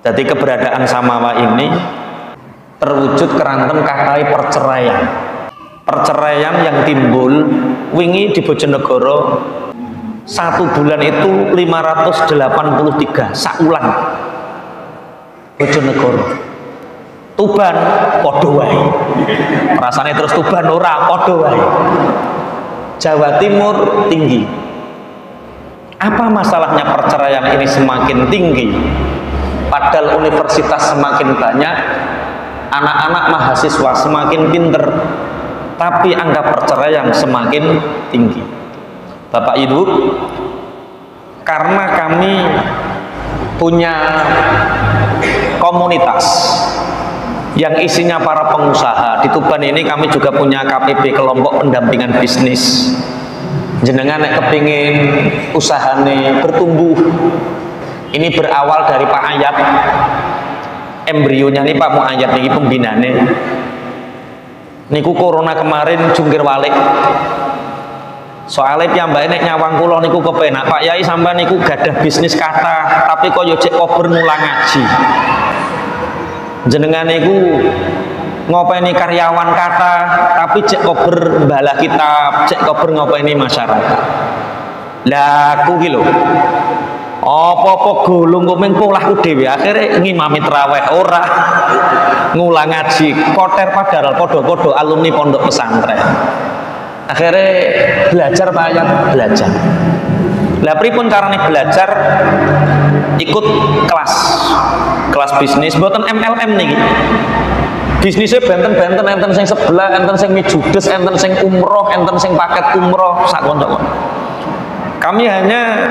Jadi keberadaan Samawa ini terwujud keranten kakai perceraian. Perceraian yang timbul wingi di Bojonegoro 1 bulan itu 583 saulan. Bojonegoro, Tuban padha wae. Rasane terus Tuban ora padha wae. Jawa Timur tinggi. Apa masalahnya perceraian ini semakin tinggi? Padahal universitas semakin banyak, anak-anak mahasiswa semakin pinter, tapi angka perceraian semakin tinggi. Bapak Ibu, karena kami punya komunitas yang isinya para pengusaha di Tuban ini, kami juga punya KPB, kelompok pendampingan bisnis. Jenengan nek kepingin usahane bertumbuh, ini berawal dari Pak Ayat, embrionya nih Pak Muayat nih pembinane. Niku corona kemarin jungkir balik. Soalnya piyambake nek nyawang kula niku kepenak, Pak Yai sampean niku gadah bisnis kata, tapi kok yo cek kober mulang ngaji. Jenengan niku ngopeni karyawan kata, tapi cek kober balah kitab, cek kober ngopeni masyarakat. Lah aku ki lho, apa-apa gulung kuming polahku dhewe akhirnya ngimami traweh ora ngulang ngaji koter padahal podo-podo alumni pondok pesantren. Akhirnya belajar Pak Ayat, belajar. Lah pripun carane belajar? Ikut kelas bisnis mboten MLM niki. Bisnisnya benten-benten, enten sing sebelah, enten sing mijudes, enten sing umroh, enten sing paket umroh, sak konco. Kami hanya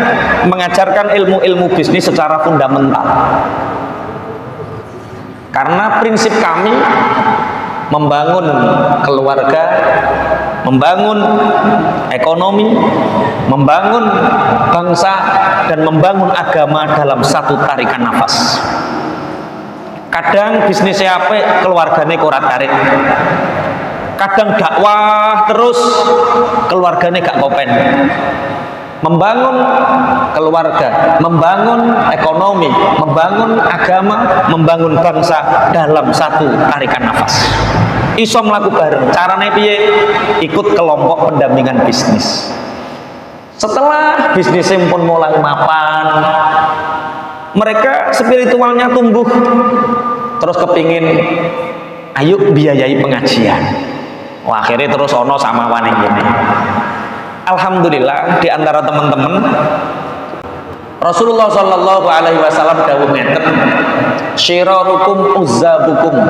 mengajarkan ilmu-ilmu bisnis secara fundamental. Karena prinsip kami membangun keluarga, membangun ekonomi, membangun bangsa, dan membangun agama dalam satu tarikan nafas. Kadang bisnisnya apik, keluarganya korat tarik. Kadang dakwah terus, keluarganya gak kopen. Membangun keluarga, membangun ekonomi, membangun agama, membangun bangsa dalam satu tarikan nafas. Iso mlaku bareng. Carane piye? Ikut kelompok pendampingan bisnis. Setelah bisnisnya pun mulai mapan, mereka spiritualnya tumbuh, terus kepingin ayo biayai pengajian. Wah, akhirnya terus ono Samawa ning kene. Alhamdulillah di antara teman-teman Rasulullah Shallallahu Alaihi Wasallam dawuh ngeten, syirarukum uzzabukum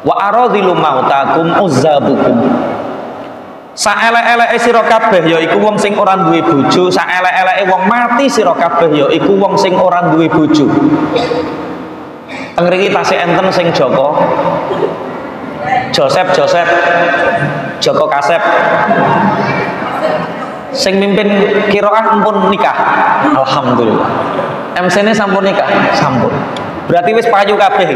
wa aradhilu mautakum uzzabukum. Saelek-eleke sira kabeh ya iku wong sing ora duwe bojo, saelek-eleke wong mati sira kabeh ya iku wong sing ora duwe bojo. Teng mriki tasih enten sing Joko Joko Kasep sing mimpin kiroah ampun nikah. Alhamdulillah. MC-ne sampun nikah, sampun. Berarti wis payu kabeh.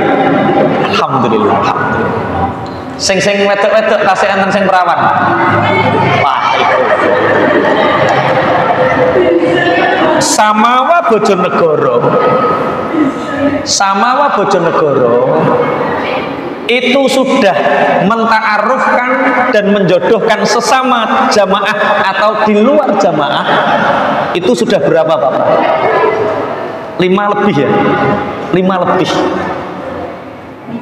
Alhamdulillah, alhamdulillah. Sing wedok-wedok tasih enten sing perawan. Wah, itu. Samawa Bojonegoro. Samawa Bojonegoro itu sudah menta'arufkan dan menjodohkan sesama jamaah atau di luar jamaah itu sudah berapa Bapak? 5 lebih ya? 5 lebih.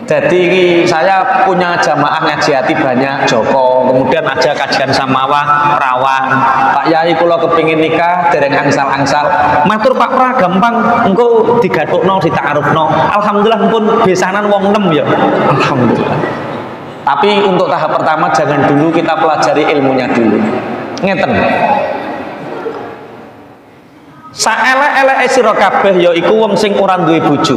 Jadi saya punya jamaah ngaji hati banyak Joko, kemudian aja kajian Samawa Rawan. Pak Yai kula kepingin nikah dereng angsal-angsal. Matur Pak Pra gampang engko digathukno dita'arufno. Alhamdulillah pun besanan wong 6 ya. Alhamdulillah. Tapi untuk tahap pertama jangan dulu, kita pelajari ilmunya dulu. Ngeten. Saelek-eleke sira kabeh ya iku wong sing ora duwe bojo.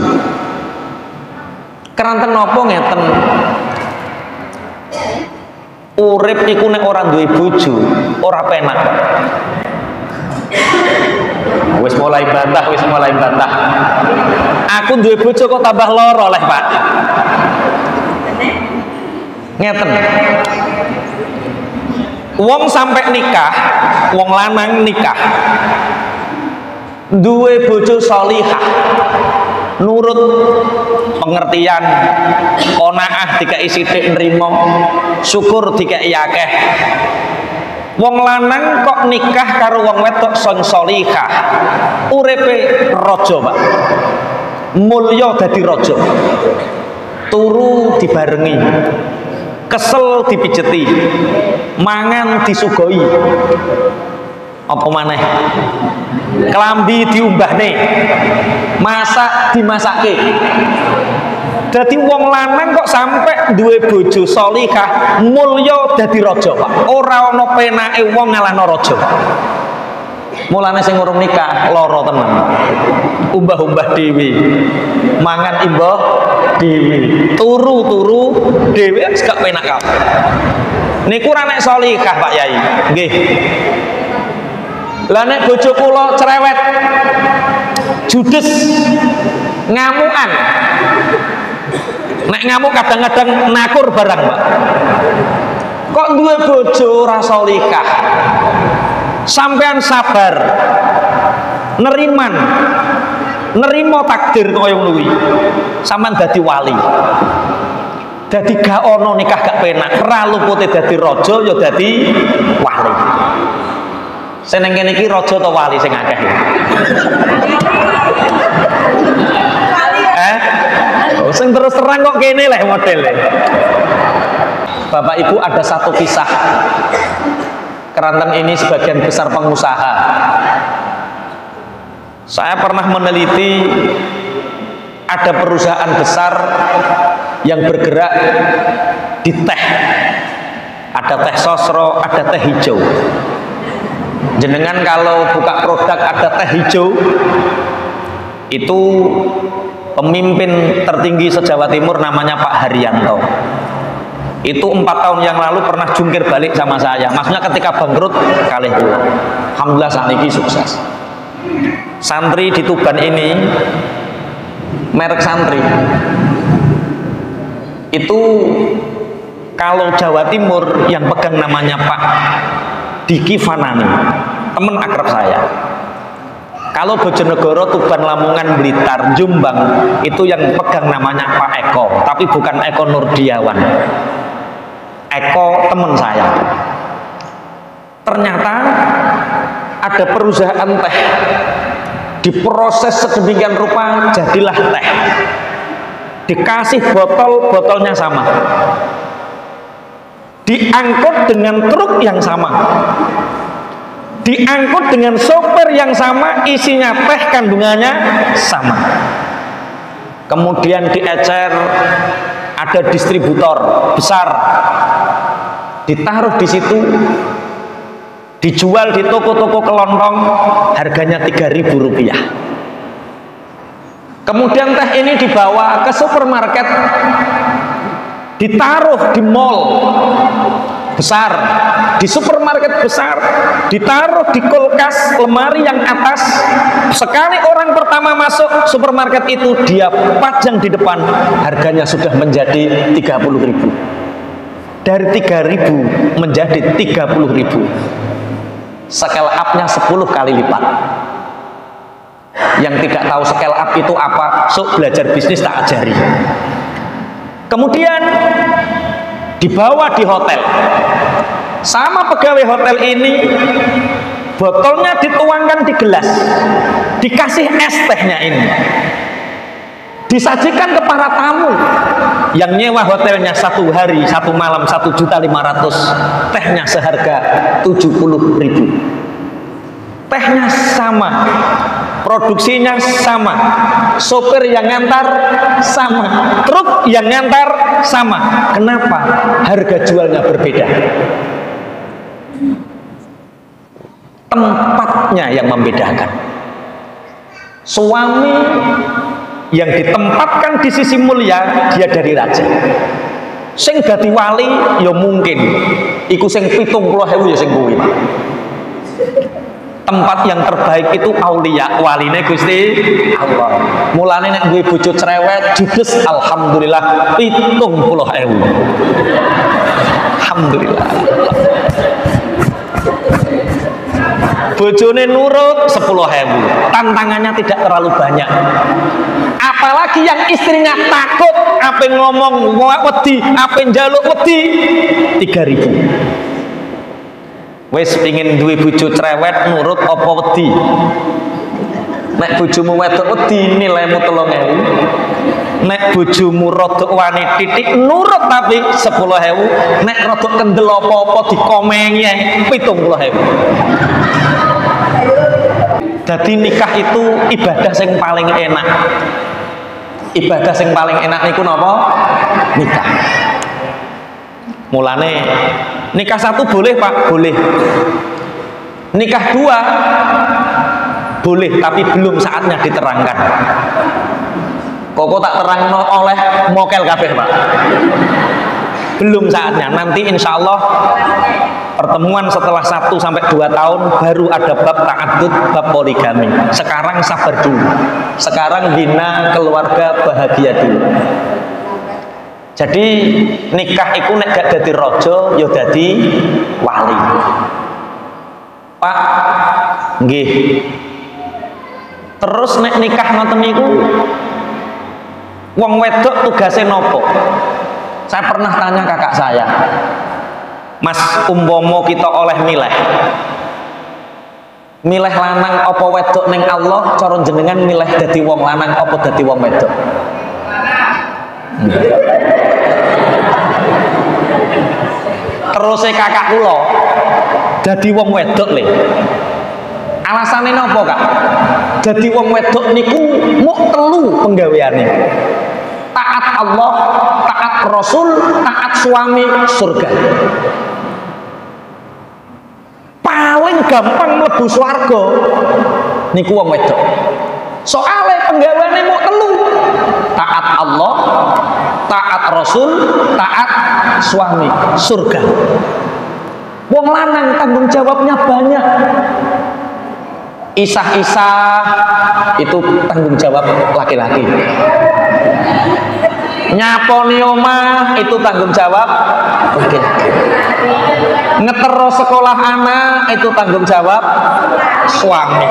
Keranten napa ngeten? Urip iku nek ora duwe bojo, ora penak. Wis mulai bantah. Aku duwe bojo kok tambah lara leh, Pak. Ngeten. Wong sampai nikah, wong lanang nikah, duwe bojo sholihah, nurut, pengertian, qanaah dikai sithik nrimo, syukur dikai akeh. Wong lanang kok nikah karo wong wedok sing sholihah, uripe raja, Pak. Mulya dadi raja. Turu dibarengi, kesel dipijeti, mangan disugoi, apa maneh, kelambi diumbahne, masak dimasake. Dadi wong lanang kok sampai duwe bojo sholihah, mulya dadi raja, Pak. Ora ana penake wong ngalahno raja. Mulane sing urung nikah lara tenan. Umbah-umbah dhewe, mangan imbah dhewe, turu-turu dhewe gak penak kabeh. Niku ora nek sholihah, Pak Yai. Nggih. Lah nek bojo kula cerewet, judes, ngamukan. Nek ngamuk kadang-kadang nakur barang, Pak. Kok duwe bojo ora sholihah? Sampean sabar, nerimo takdir kaya ngono kuwi. Sampean dadi wali. Dadi gak ono nikah gak penak, ra lupute dadi raja ya dadi wali. Sing nang kene iki raja ta wali sing akeh. Sing terus terang kok kene leh modele. Bapak Ibu, ada satu kisah. Keranten ini sebagian besar pengusaha. Saya pernah meneliti ada perusahaan besar yang bergerak di teh. Ada teh sosro, ada teh hijau. Jenengan kalau buka produk ada teh hijau, itu pemimpin tertinggi se-Jawa Timur namanya Pak Haryanto. Itu 4 tahun yang lalu pernah jungkir balik sama saya. Maksudnya ketika bangkrut kalih kula. Alhamdulillah saniki sukses. Santri di Tuban ini, merek santri itu kalau Jawa Timur yang pegang namanya Pak Diki Fanani, teman akrab saya. Kalau Bojonegoro, Tuban, Lamongan, Blitar, Jombang itu yang pegang namanya Pak Eko, tapi bukan Eko Nurdiawan. Eko teman saya. Ternyata ada perusahaan teh diproses sedemikian rupa jadilah teh. Dikasih botol, botolnya sama. Diangkut dengan truk yang sama. Diangkut dengan sopir yang sama, isinya teh kandungannya sama. Kemudian diecer, ada distributor besar, ditaruh di situ, dijual di toko-toko kelontong, harganya Rp3.000. Kemudian teh ini dibawa ke supermarket, ditaruh di mall besar, di supermarket besar, ditaruh di kulkas lemari yang atas. Sekali orang pertama masuk supermarket itu, dia pajang di depan, harganya sudah menjadi 30.000. Dari 3.000 menjadi 30.000. Scale up-nya 10 kali lipat. Yang tidak tahu scale up itu apa, sok belajar bisnis tak ajari. Kemudian dibawa di hotel. Sama pegawai hotel ini, botolnya dituangkan di gelas, dikasih es tehnya ini, disajikan ke para tamu yang nyewa hotelnya 1 hari 1 malam 1.500.000, tehnya seharga 70.000. Tehnya sama, produksinya sama, sopir yang ngantar sama, truk yang ngantar sama. Kenapa? Harga jualnya berbeda. Tempatnya yang membedakan. Suami yang ditempatkan di sisi mulia, dia dari raja. Sing dadi wali ya mungkin iku sing 70.000 ya sing kuwi. Tempat yang terbaik itu aulia, waline Gusti Allah. Mulane nek duwe bojo cerewet judes, alhamdulillah 70.000. Alhamdulillah. bojone nurut 10.000. Tantangannya tidak terlalu banyak. Apalagi yang istrinya takut, apa ngomong wedi, apa njaluk wedi, 3.000. Wis pengin duwe bojo cerewet nurut apa wedi? Nek bojomu wedok wedi nilaimu 3.000. Nek bojomu rodok wani titik nurut tapi 10.000. Nek rodok kendel apa-apa dikomengi 70.000. Jadi nikah itu ibadah yang paling enak. Ibadah yang paling enak niku napa? Nikah. Mulane nikah 1 boleh Pak, boleh. Nikah 2 boleh, tapi belum saatnya diterangkan. Kok tak terang oleh mokel kabeh Pak. Belum saatnya. Nanti insya Allah pertemuan setelah 1 sampai 2 tahun baru ada bab ta'addud, bab poligami. Sekarang sabar dulu. Sekarang bina keluarga bahagia dulu. Jadi nikah itu nek gak dadi raja ya dadi wali. Pak, nggih. Terus nek nikah ngoten niku wong wedok tugasnya nopo? Saya pernah tanya kakak saya, Mas, umpomo kita oleh milih lanang apa wedok ning Allah, cara jenengan milih dadi wong lanang apa dadi wong wedok? Terus kakak kula dadi wong wedok le. Alasane napa, Kak? Dadi wong wedok niku muk 3 penggaweane. Taat Allah, taat Rasul, taat suami, surga. Paling gampang mlebu swarga niku wong wedok. Soale penggaweane muk 3. Taat Allah, taat Rasul, taat suami, surga. Wong lanang tanggung jawabnya banyak. Isah-isah itu tanggung jawab laki-laki. Nyaponi omah itu tanggung jawab laki-laki. Ngetero sekolah anak itu tanggung jawab suami.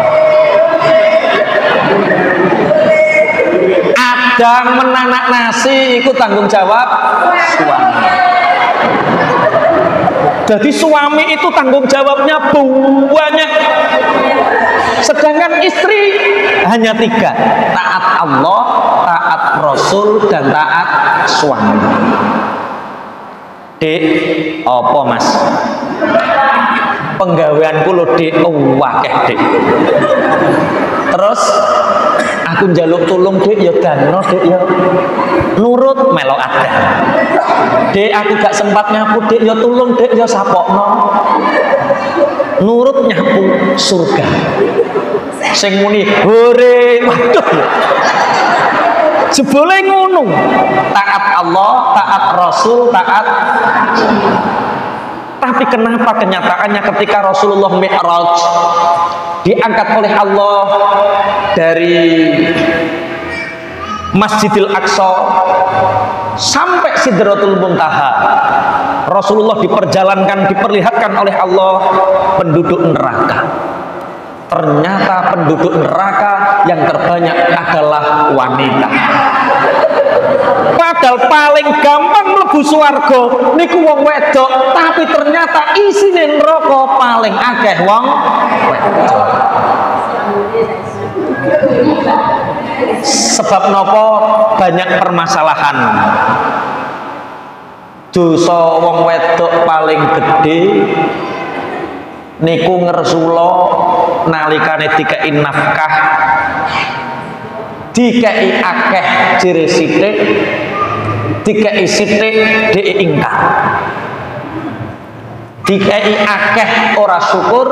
Adang menanak nasi itu tanggung jawab suami. Jadi suami itu tanggung jawabnya banyak. Sedangkan istri hanya 3. Taat Allah, taat Rasul, dan taat suami. Dek, apa Mas? Penggaweanku lho Dek, wakeh Dek. Terus aku njaluk tulung Dek, ya dano Dek, ya nurut melok ada. Dek, aku gak sempat nyapu Dek, ya tulung Dek, ya sapokno. Nurut nyapu surga. Sing muni hore, waduh. Jebule ngono. Taat Allah, taat Rasul, taat. Tapi kenapa kenyataannya ketika Rasulullah Mi'raj diangkat oleh Allah dari Masjidil Aqsa sampai Sidratul Muntaha, Rasulullah diperlihatkan oleh Allah penduduk neraka. Ternyata penduduk neraka yang terbanyak adalah wanita. Padahal paling gampang mlebu swarga niku wong wedok, tapi ternyata isine neraka paling akeh wong wedok. Sebab nopo banyak permasalahan. Dosa wong wedok paling gede niku ngersula nalikane dikei nafkah, dikei akeh jere sithik, dikei sithik dhek ingkar. Dikei akeh ora syukur,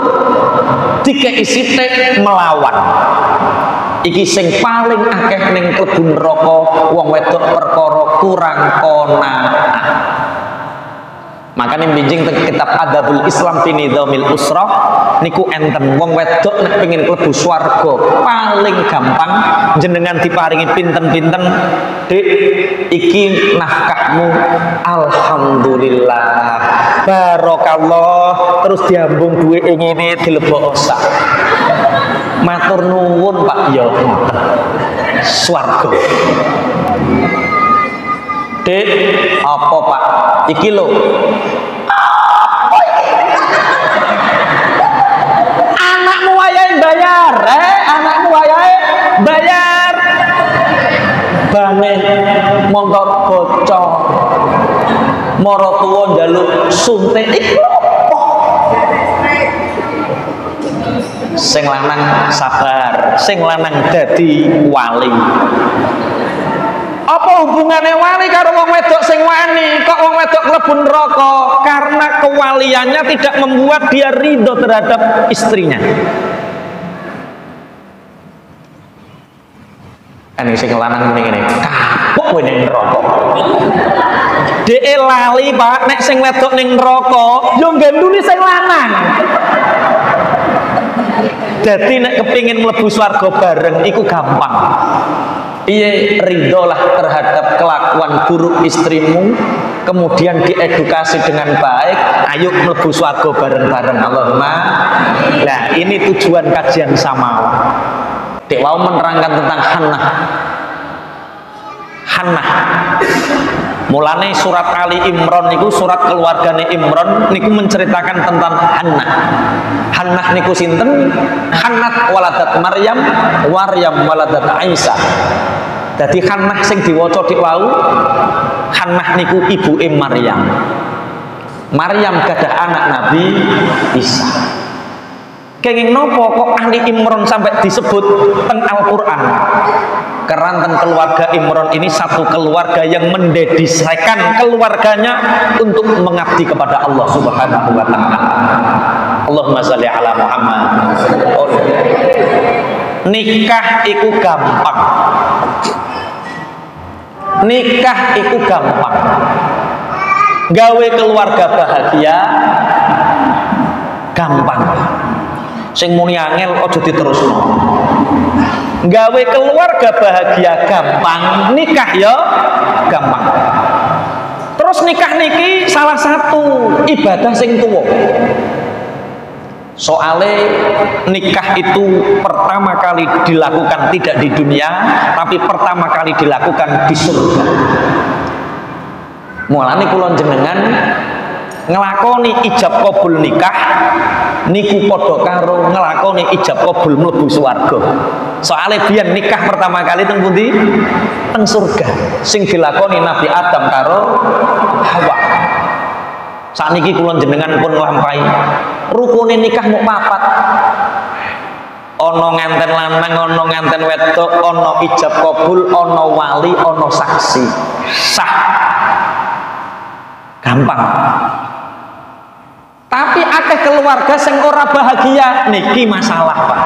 dikei sithik melawan. Iki sing paling akeh ning klebu neraka wong wedok perkara kurang qanaah. Makanya binjing kitab Adabul Islam fi Nidhamil Usrah niku enten wong wedok nek pengen klebu swarga paling gampang jenengan diparingi pinten-pinten, Dik, iki nafkahmu, alhamdulillah, barokallah, terus diambung duwe ngene dilebok osak. Matur nuwun Pak, ya ngoten. Swarga. Dek, apa Pak? Iki lho. Anakmu wayahe bayar, anakmu wayahe bayar. Bane motor bocor. Mara tuwa njaluk suntik iki opo? Sing lanang sabar, sing lanang dadi wali. Apa hubungannya wali karo wong wedok sing wani? Kok wong wedok mlebu neraka? Karena kewaliannya tidak membuat dia ridho terhadap istrinya. Ini sing lanang ngene, kapok kowe ning neraka. Dhek lali Pak, nek sing wedok ning neraka, yo ganduli sing lanang. Jadi nek kepingin mlebu swarga bareng iku gampang. Piye ridholah terhadap kelakuan buruk istrimu, kemudian diedukasi dengan baik, ayo mlebu swarga bareng-bareng. Allahumma. Nah, ini tujuan kajian Samawa. Dek wau menerangkan tentang Hannah. Hannah. Mulane surat Ali Imran niku surat keluargane Imran niku menceritakan tentang Hannah. Hannah niku sinten? Hannah waladat Maryam, Maryam waladat Isa. Jadi Hannah sing diwaca dik wau, Hannah niku ibuke Maryam. Maryam gadah anak Nabi Isa. Kenging nopo kok Ali Imran sampai disebut teng Al-Qur'an? Karena teng keluarga Imran ini satu keluarga yang mendedikasikan keluarganya untuk mengabdi kepada Allah Subhanahu wa taala. Allahumma shalli ala Muhammad. Nikah iku gampang. Nikah iku gampang. Gawe keluarga bahagia gampang. Sing muni angel aja diterusno. Gawe keluarga bahagia gampang, nikah ya gampang. Terus nikah niki salah satu ibadah sing tuwa. Soale nikah itu pertama kali dilakukan tidak di dunia, tapi pertama kali dilakukan di surga. Mulane kula jenengan ngelakoni ijab kabul nikah niku padha karo ngelakoni ijab kabul mlebu swarga. Soale biyen nikah pertama kali teng pundi? Teng surga. Sing dilakoni Nabi Adam karo Hawa. Sakniki kula jenengan pun nglampahi rukune nikah mung 4. Ana nganten lanang, ana nganten wedok, ana ijab kabul, ana wali, ana saksi. Sah. Gampang. Tapi akeh keluarga sing ora bahagia, niki masalah, Pak.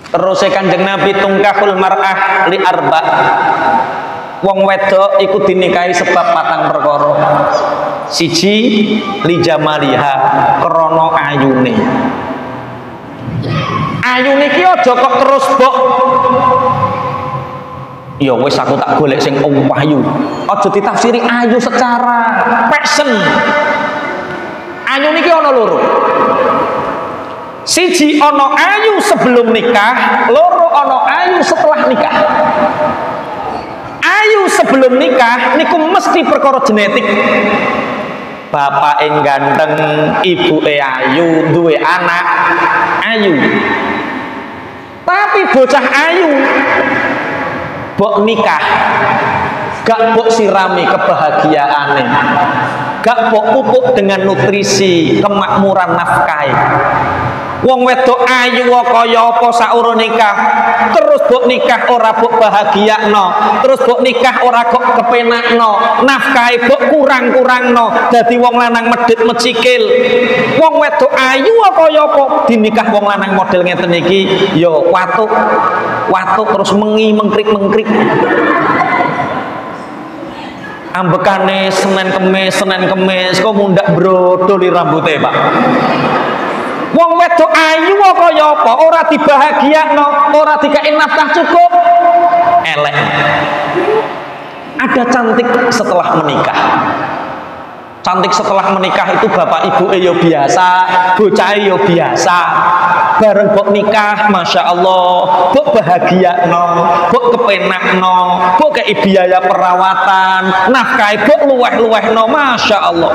Terus Kanjeng Nabi tungkahul mar'ah li arba. Wong wedok iku dinikahi sebab 4 perkara. Siji li jamaliha, krana ayune. Ayu niki aja kok terus mbok ya wis aku tak golek sing ayu. Aja ditafsiri ayu secara passion. Ayu niki ana loro. Siji ana ayu sebelum nikah, loro ana ayu setelah nikah. Ayu sebelum nikah niku mesti perkara genetik. Bapak yang ganteng, ibu ayu, duwe anak ayu. Tapi bocah ayu bok nikah gak bok sirami kebahagiaane, gak bok pupuk dengan nutrisi kemakmuran nafkai. Wong wedok ayu kaya apa saurung nikah, terus bok nikah ora bok bahagiakno, terus bok nikah ora kok kepenakno, nafkai bok kurang-kurangno, dadi wong lanang medhit mecikil. Wong wedok ayu kaya apa dinikah wong lanang model ngeten iki ya watuk terus mengi mengkrik-mengkrik. ambekane Senin Kemis kok mundak brodoli rambutnya Pak. Wong wedok ayu kaya apa ora dibahagiakno, ora dikei nafkah cukup, elek. Ada cantik setelah menikah. Cantik setelah menikah itu bapak ibu yo biasa, bocah yo biasa. Bareng bok nikah, masya Allah, bok bahagia no, bok kepenak no, bok kei biaya perawatan, nafkai bok luweh no, masya Allah.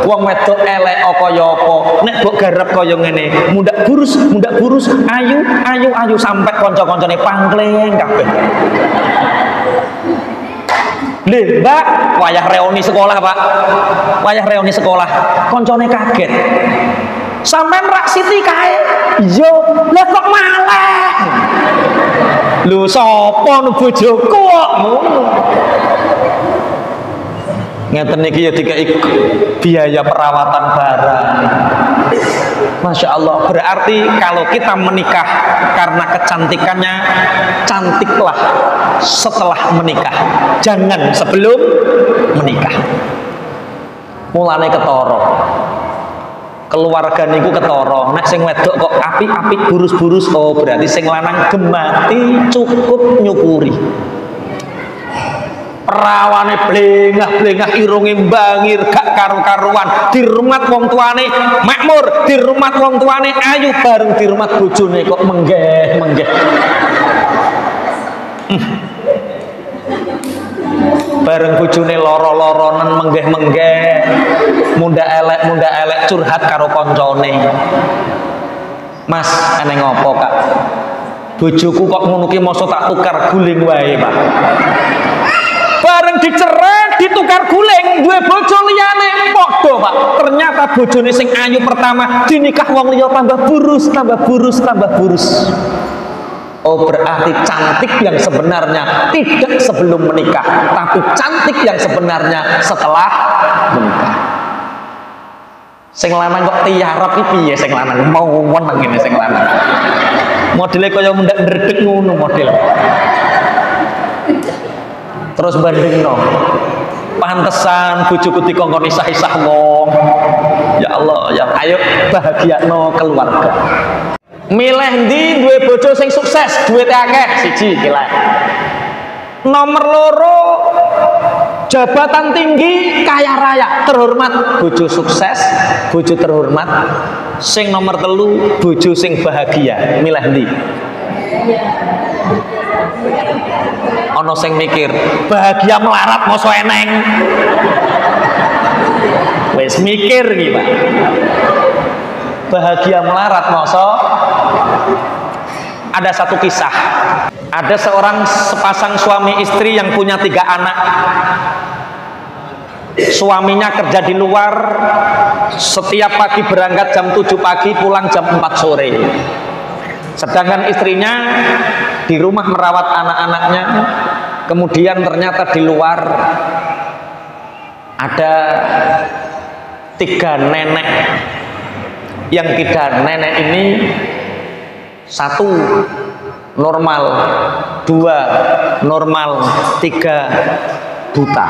Wong wedok elek kaya apa, nek bok garap kaya ngene, mundak burus, ayu sampai konco-koncone pangkleng kabeh. Lih, Mbak, wayah reuni sekolah, Pak. Wayah reuni sekolah, koncone kaget. Sampean rak Siti kae. Yo, lah kok malah. Lho sapa nu bojoku kok ngono. Ngeten niki ya dikei biaya perawatan barang. Masya Allah, berarti kalau kita menikah karena kecantikannya, cantiklah setelah menikah, jangan sebelum menikah. Mulane ketara, keluarga niku ketara. Nek sing wedok kok apik-apik burus-burus, oh berarti sing lanang gemati cukup nyukuri. Perawane blengah-blengah irunge mbangir gak karu-karuan, dirumat wong tuane makmur, dirumat wong tuane ayu, bareng dirumat bojone kok menggeh. Bareng bojone loro-loronen menggeh, munda elek curhat karo koncone. Mas, aneh ngopo Kak? Bojoku kok ngono ki mosok tak tukar guling wae, Pak. Bareng dicerai ditukar guling duwe bojo liyane padha Pak. Ternyata bojone sing ayu pertama dinikah wong liya tambah burus. Oh berarti cantik yang sebenarnya tidak sebelum menikah, tapi cantik yang sebenarnya setelah menikah. Sing lanang kok tiarap iki piye sing lanang mau meneng ngene sing lanang. Modele kaya mundak ndredeg ngono model. Terus bandingno, pantesan bojoku dikongkon isah-isah wong. Ya Allah, ya ayo bahagiakno keluarga. Milih ndi duwe bojo sing sukses, duwite akeh, siji kileh. Nomor loro, jabatan tinggi, kaya raya, terhormat, bojo sukses, bojo terhormat. Sing nomor telu, bojo sing bahagia. Milih ndi? Ono sing mikir bahagia melarat mosok eneng. Wes mikir iki Pak. Bahagia melarat mosok. Ada satu kisah. Ada seorang sepasang suami istri yang punya 3 anak. Suaminya kerja di luar, setiap pagi berangkat jam 7 pagi, pulang jam 4 sore. Sedangkan istrinya di rumah merawat anak-anaknya. Kemudian ternyata di luar ada 3 nenek. Yang 3 nenek ini, 1 normal, 2 normal, 3 buta.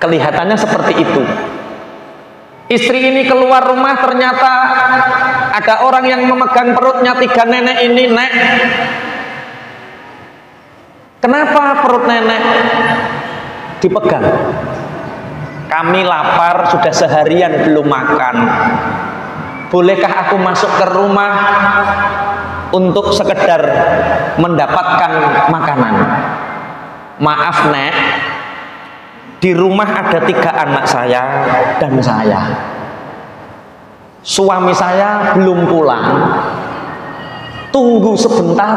Kelihatannya seperti itu. Istri ini keluar rumah, ternyata ada orang yang memegang perutnya 3 nenek ini. Nek, kenapa perut nenek dipegang? Kami lapar, sudah seharian belum makan. Bolehkah aku masuk ke rumah untuk sekedar mendapatkan makanan? Maaf Nek, di rumah ada 3 anak saya dan saya. Suami saya belum pulang. Tunggu sebentar,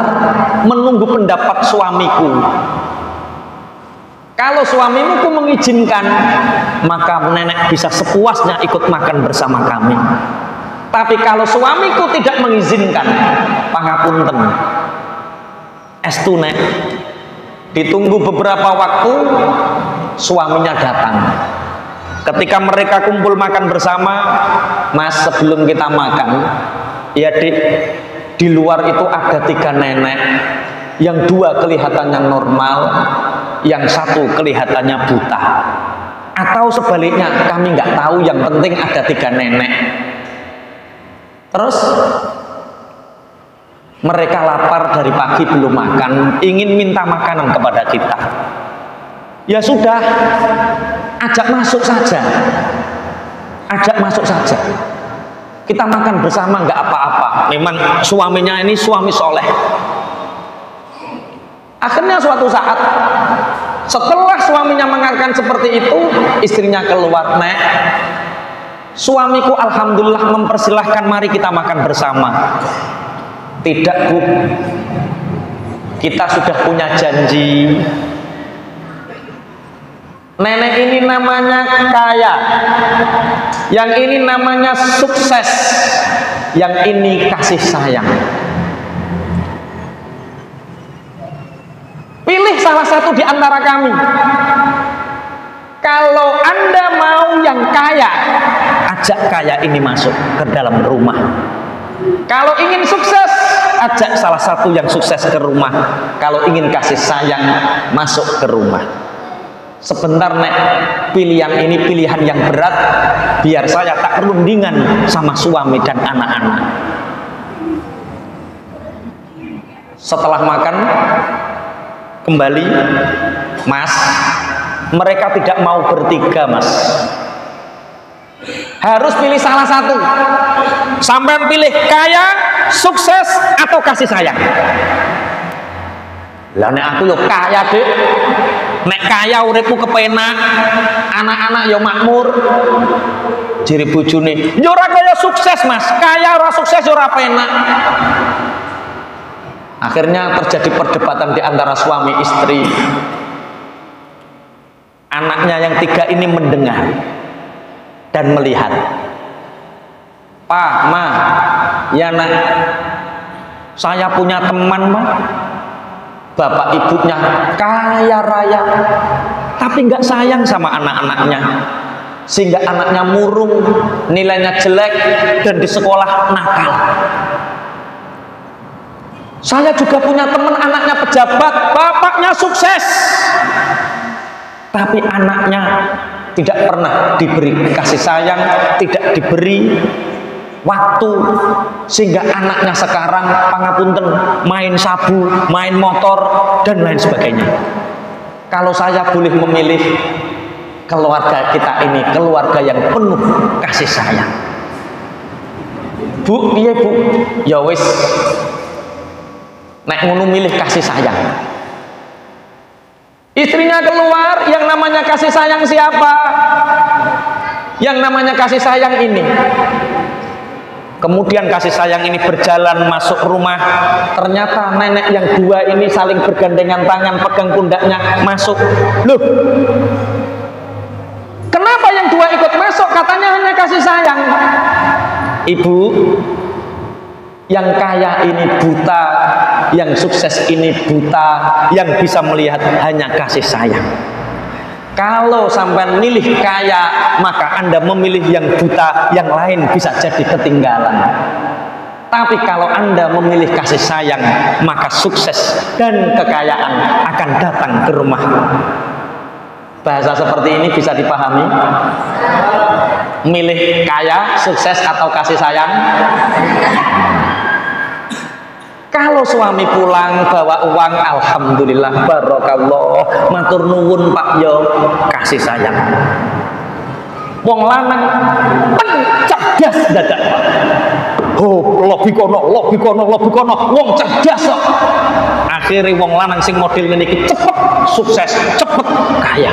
menunggu pendapat suamiku. Kalau suamimu mengizinkan, maka nenek bisa sepuasnya ikut makan bersama kami. Tapi kalau suamiku tidak mengizinkan, pangapunten. Estu Nek. Ditunggu beberapa waktu, suaminya datang. Ketika mereka kumpul makan bersama, Mas, sebelum kita makan, ya Dik, di luar itu ada 3 nenek, yang 2 kelihatannya normal, yang satu kelihatannya buta. Atau sebaliknya, kami nggak tahu, yang penting ada 3 nenek. Terus mereka lapar dari pagi belum makan, ingin minta makanan kepada kita. Ya sudah, ajak masuk saja. Ajak masuk saja. Kita makan bersama, nggak apa-apa. Memang suaminya ini suami soleh. Akhirnya suatu saat, setelah suaminya mengatakan seperti itu, istrinya keluar, "Nek, suamiku alhamdulillah mempersilahkan, mari kita makan bersama." "Tidak, Bu, kita sudah punya janji. Nenek ini namanya kaya, yang ini namanya sukses, yang ini kasih sayang. Pilih salah satu di antara kami. Kalau Anda mau yang kaya, ajak kaya ini masuk ke dalam rumah. Kalau ingin sukses, ajak salah satu yang sukses ke rumah. Kalau ingin kasih sayang, masuk ke rumah. Sebentar, Nek, pilihan ini pilihan yang berat, biar saya tak perundingan sama suami dan anak-anak." Setelah makan, kembali, "Mas, mereka tidak mau bertiga, Mas. Harus pilih salah satu. Sampai pilih kaya, sukses, atau kasih sayang." "Lah nek aku yo kaya, Dek. Nek kaya uripku kepenak, anak-anak yo makmur." Jere bojone, "Yo ora kaya sukses, Mas. Kaya ora sukses yo ora penak." Akhirnya terjadi perdebatan di antara suami istri. Anaknya yang 3 ini mendengar dan melihat. "Pak, Ma, ya nak, saya punya teman, Ma. Bapak ibunya kaya raya, tapi nggak sayang sama anak-anaknya, sehingga anaknya murung, nilainya jelek, dan di sekolah nakal. Saya juga punya teman, anaknya pejabat, bapaknya sukses, tapi anaknya tidak pernah diberi kasih sayang, tidak diberi waktu, sehingga anaknya sekarang pangapunten main sabu, main motor, dan lain sebagainya. Kalau saya boleh memilih, keluarga kita ini keluarga yang penuh kasih sayang." "Bu, iya Bu." "Ya wis, nek ngono milih kasih sayang." Istrinya keluar, yang namanya kasih sayang siapa? Yang namanya kasih sayang ini. Kemudian kasih sayang ini berjalan masuk rumah. Ternyata nenek yang 2 ini saling bergandengan tangan, pegang pundaknya, masuk. "Loh, kenapa yang 2 ikut masuk? Katanya hanya kasih sayang." "Ibu, yang kaya ini buta, yang sukses ini buta, yang bisa melihat hanya kasih sayang. Kalau sampai milih kaya, maka Anda memilih yang buta, yang lain bisa jadi ketinggalan. Tapi kalau Anda memilih kasih sayang, maka sukses dan kekayaan akan datang ke rumah." Bahasa seperti ini bisa dipahami? Milih kaya, sukses, atau kasih sayang? Kalau suami pulang bawa uang, alhamdulillah, barokallah, matur nuwun Pak yo, kasih sayang. Wong lanang cerdas dadak. Oh, lobi kono, wong cerdas kok. Akhirnya wong lanang sing model ngene iki cepet sukses, cepet kaya.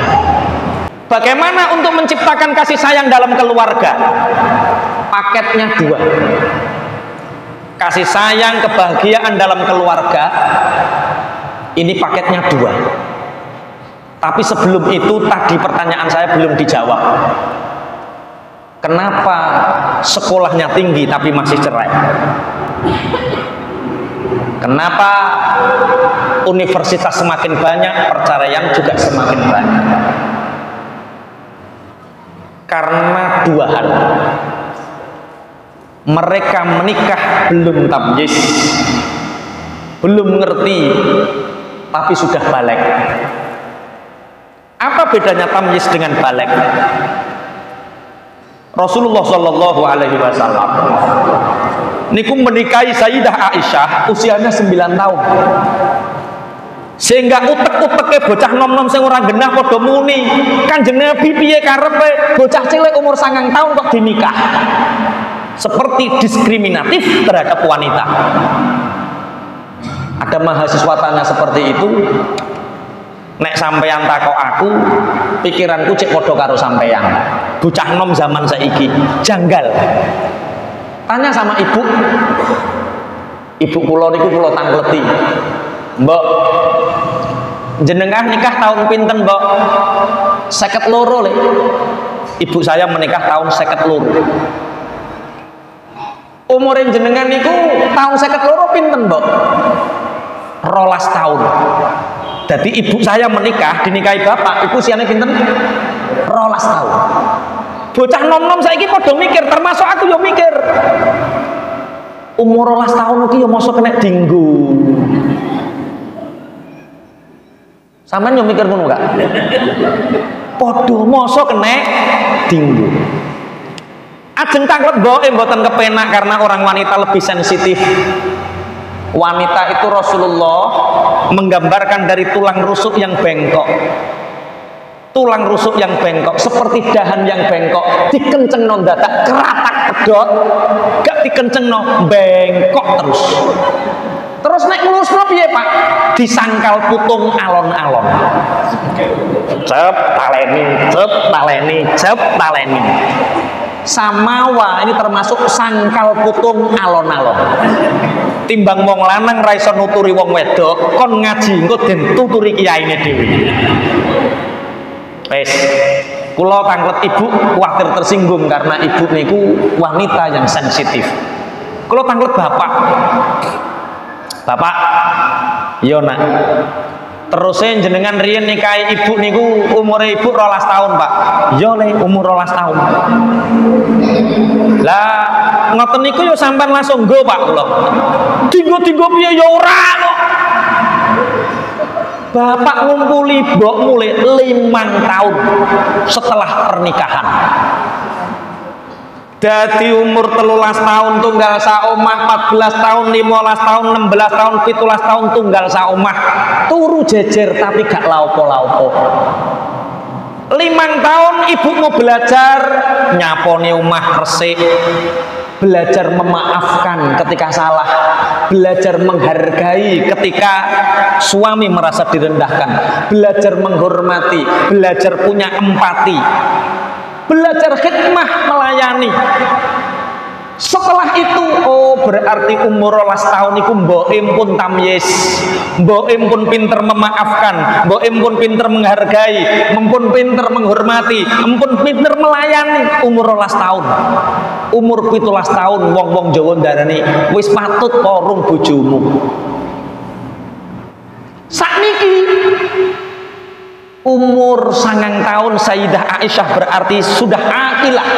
Bagaimana untuk menciptakan kasih sayang dalam keluarga? Paketnya 2. Kasih sayang, kebahagiaan dalam keluarga, ini paketnya 2. Tapi sebelum itu, tadi pertanyaan saya belum dijawab. Kenapa sekolahnya tinggi tapi masih cerai? Kenapa universitas semakin banyak, perceraian juga semakin banyak? Karena 2 hal. Mereka menikah belum tamyiz, belum ngerti, tapi sudah balik. Apa bedanya tamyiz dengan baligh? Rasulullah Shallallahu Alaihi Wasallam niku menikahi Sayyidah Aisyah usianya 9 tahun, sehingga utek-uteke bocah nom-nom sing ora genah padha muni, Kanjeng Nabi piye karepe bocah cilik umur 9 tahun kok dinikah? Seperti diskriminatif terhadap wanita. Ada mahasiswa tanya seperti itu, nek sampeyan takok aku, pikiranku cek podo karo sampeyan. Bocah nom zaman saiki janggal. Tanya sama ibu. Ibu kula niku kula tangleti. Mbok, jenengan nikah tahun pinten, Mbok? 52 le. Ibu saya menikah tahun 52. Umurin jenengan niku tahun 52 pinten, Mbok? 12 tahun. Jadi ibu saya menikah, dinikahi bapak, ibu usianya pinten? 12 tahun. Bocah nom-nom saiki padha mikir, termasuk aku yo mikir. Umur 12 tahun iki yo mosok kena dinggo. Sampeyan yo mikir ngono gak? Padha mosok kena dinggo. Ajeng tanglet mboke mboten kepenak karena orang wanita lebih sensitif. Wanita itu Rasulullah menggambarkan dari tulang rusuk yang bengkok. Tulang rusuk yang bengkok seperti dahan yang bengkok, dikencengno dadak keratak pedot, gak dikencengno bengkok terus. Terus nek ngurusno piye, Pak? Disangkal putung alon-alon. Cep taleni, cep taleni, cep taleni. Samawa ini termasuk sangkal putung alon-alon. Timbang wong lanang ra iso nuturi wong wedok, kon ngaji engko den tuturi kiyaine dhewe. Wes, kula tanglet ibu kuwatir tersinggung karena ibu niku wanita yang sensitif. Kula tanglet bapak. Bapak, yo nak. Terusnya jenengan riyen nikahi ibu niku umure ibu 12 tahun, Pak. Yo le umur 12 tahun. Lah ngoten niku yo sampean langsung nggo, Pak kula. Dinggo-dinggo piye yo ora kok. Bapak ngumpuli mbok mulai 5 tahun setelah pernikahan. Dadi umur 13 tahun tunggal saomah, 14 tahun, 15 tahun, 16 tahun, 17 tahun tunggal saomah. Turu jejer tapi gak laopo-laopo. 5 tahun ibu mau belajar nyaponi omah resik, belajar memaafkan ketika salah, belajar menghargai ketika suami merasa direndahkan, belajar menghormati, belajar punya empati, belajar khidmah melayani. Setelah itu, oh berarti umur 12 tahun itu mboim pun tamyiz, mboim pun pinter memaafkan, mboim pun pinter menghargai, mempun pinter menghormati, mempun pinter melayani. Umur 12 tahun, umur 17 tahun, wong-wong Jawa ndarani wis patut korung bojomu. Sakniki umur 9 tahun Sayyidah Aisyah berarti sudah aqilah.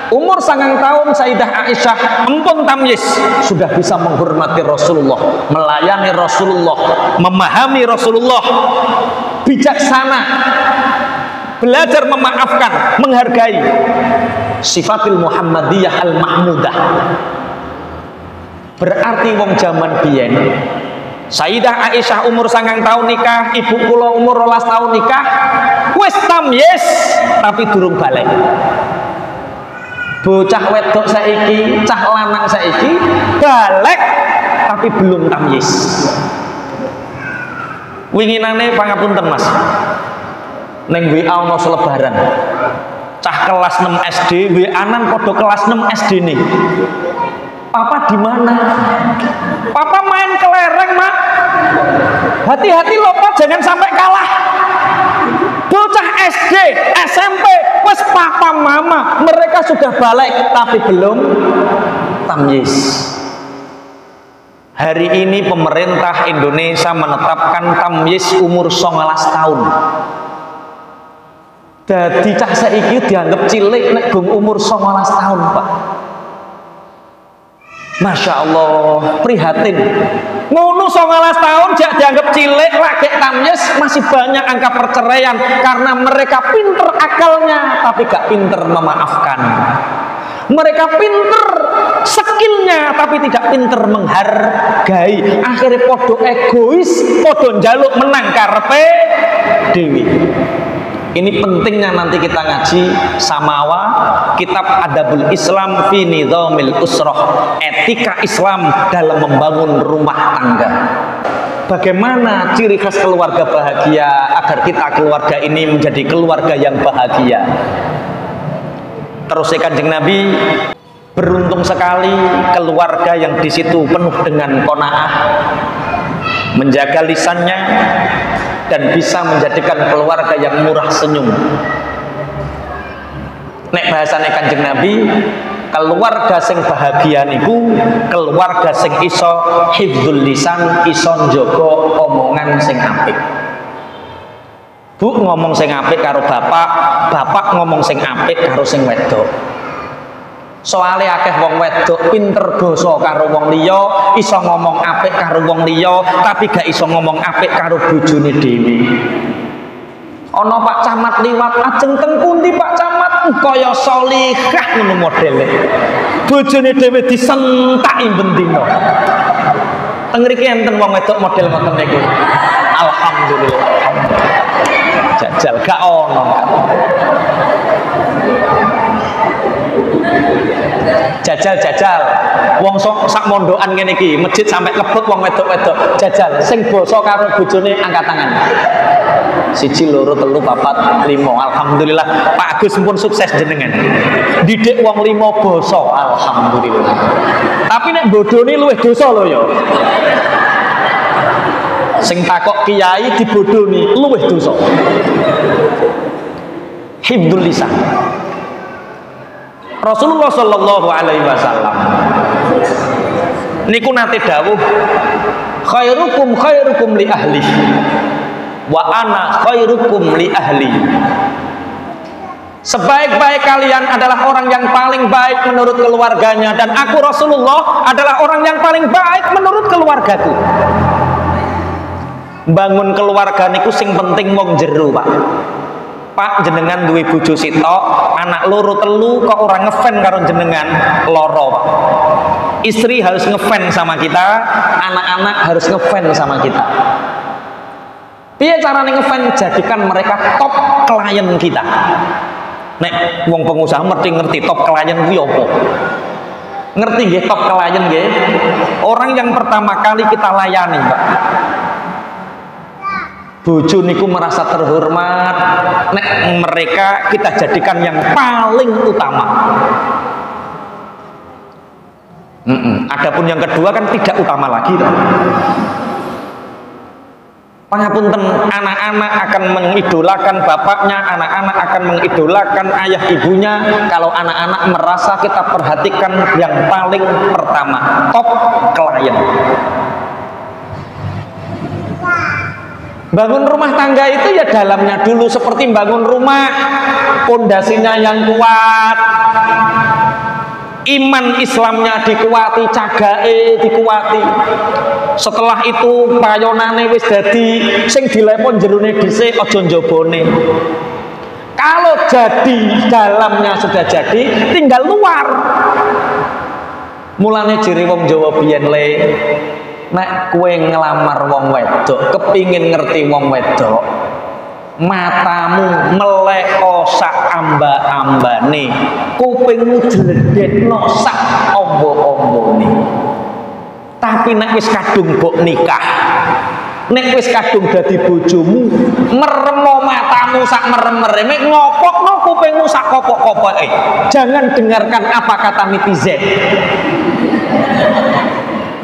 Umur 9 tahun Sayyidah Aisyah empun tamyiz, sudah bisa menghormati Rasulullah, melayani Rasulullah, memahami Rasulullah, bijaksana, belajar memaafkan, menghargai. Sifatil Muhammadiyah al-Mahmudah. Berarti wong zaman biyen Sayyidah Aisyah umur 9 tahun nikah, ibu kula umur 12 tahun nikah, wis tamyiz tapi durung balik. Bocah wedok saiki, cah lanang saiki balik tapi belum tamyiz. Winginane pangapunten Mas, neng WA ono selebaran cah kelas 6 SD WA-an padha kelas 6 SD nih. Papa di mana? Papa main kelereng, Mak. Hati-hati loh, Pak, jangan sampai kalah. Bocah SD, SMP, wes papa mama, mereka sudah balik tapi belum tamyiz. Hari ini pemerintah Indonesia menetapkan tamyiz umur 19 tahun. Dadi cah saiki dianggap cilik nek gum umur 19 tahun, Pak. Masya Allah, prihatin. Ngono 19 tahun jak dianggap cilik, lagi tamyes, masih banyak angka perceraian karena mereka pinter akalnya tapi gak pinter memaafkan. Mereka pinter skillnya tapi tidak pinter menghargai. Akhirnya podo egois, podo njaluk menang karepe dewi. Ini pentingnya nanti kita ngaji Samawa, kitab Adabul Islam fi Nizamil Usrah, etika Islam dalam membangun rumah tangga. Bagaimana ciri khas keluarga bahagia agar kita keluarga ini menjadi keluarga yang bahagia. Terus Kanjeng Nabi, beruntung sekali keluarga yang di situ penuh dengan qanaah, menjaga lisannya dan bisa menjadikan keluarga yang murah senyum. Nek bahasane Kanjeng Nabi, keluarga sing bahagia niku keluarga sing iso hifdzul lisan, iso njaga omongan sing apik. Bu ngomong sing apik karo bapak, bapak ngomong sing apik karo sing wedok. Soalnya akeh wong wedok pinter basa karo wong liya, iso ngomong apik karo wong liya, tapi gak iso ngomong apik karo bojone dhewe. Ana Pak Camat liwat, ajeng teng pundi Pak Camat? Kaya sholihah ngono modele. Bojone dhewe disentaki bendina. Teng mriki enten wong wedok model ngoten niku. Alhamdulillah. Jajal gak ono. Jajal wong sak mondokan ngene iki masjid sampai lebet wong wedok-wedok jajal sing basa karo bojone angkat tangan 1 2 3 4 5. Alhamdulillah Pak Agus pun sukses jenengan didik wong 5 basa. Alhamdulillah. Tapi nek bodoni luwih dosa lho ya. Sing takok kiai dibodoni luwih dosa. Hifdzul lisan. Rasulullah Shallallahu Alaihi Wasallam niku nate dawuh, khairukum li ahli wa ana khairukum li ahli. Sebaik-baik kalian adalah orang yang paling baik menurut keluarganya, dan aku Rasulullah adalah orang yang paling baik menurut keluargaku. Bangun keluarga niku sing penting wong jero, Pak. Pak jenengan duwe bojo sitok, anak loro telu kok orang ngefan karo jenengan loro, Pak. Istri harus ngefan sama kita, anak-anak harus ngefan sama kita. Piye carane ngefan? Jadikan mereka top klien kita. Nek wong pengusaha ngerti top klien kuwi apa? Ngerti nggih top klien nggih? Orang yang pertama kali kita layani, Pak. Bojo niku merasa terhormat, nek mereka kita jadikan yang paling utama. Adapun yang kedua kan tidak utama lagi. Pangapunten, anak-anak akan mengidolakan bapaknya, anak-anak akan mengidolakan ayah ibunya kalau anak-anak merasa kita perhatikan yang paling pertama, top klien. Bangun rumah tangga itu ya dalamnya dulu, seperti bangun rumah, pondasinya yang kuat, iman Islamnya dikuati, cagae dikuati. Setelah itu payonane wis dadi, sing dilepon jerone dhisik aja njobone. Kalau jadi dalamnya sudah jadi, tinggal luar. Mulane jere wong Jawa biyen le, nek kowe ngelamar wong wedok, kepingin ngerti wong wedok, matamu meleko sak amba-ambane, kupingmu jledhetno sak ombo-ombone. Tapi nek wis kadung mbok nikah, nek wis kadung dadi bojomu, meremo matamu sak merem-mereme, ngopokno kupingmu sak kopok-kopoke. Jangan dengarkan apa kata netizen.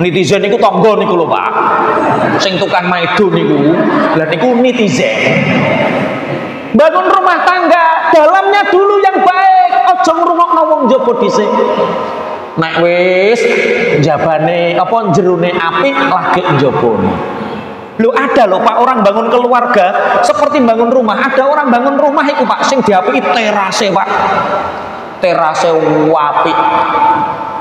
Netizen niku tangga niku lho, Pak. Sing tukang maido niku, lha niku netizen. Bangun rumah tangga, dalamnya dulu yang baik, aja ngrungokno wong njaba dhisik. Nek wis jabane apa jerone apik lagi njabane. Lho ada lho Pak, orang bangun keluarga seperti bangun rumah. Ada orang bangun rumah iku Pak sing diapiki terase, Pak. Terase apik.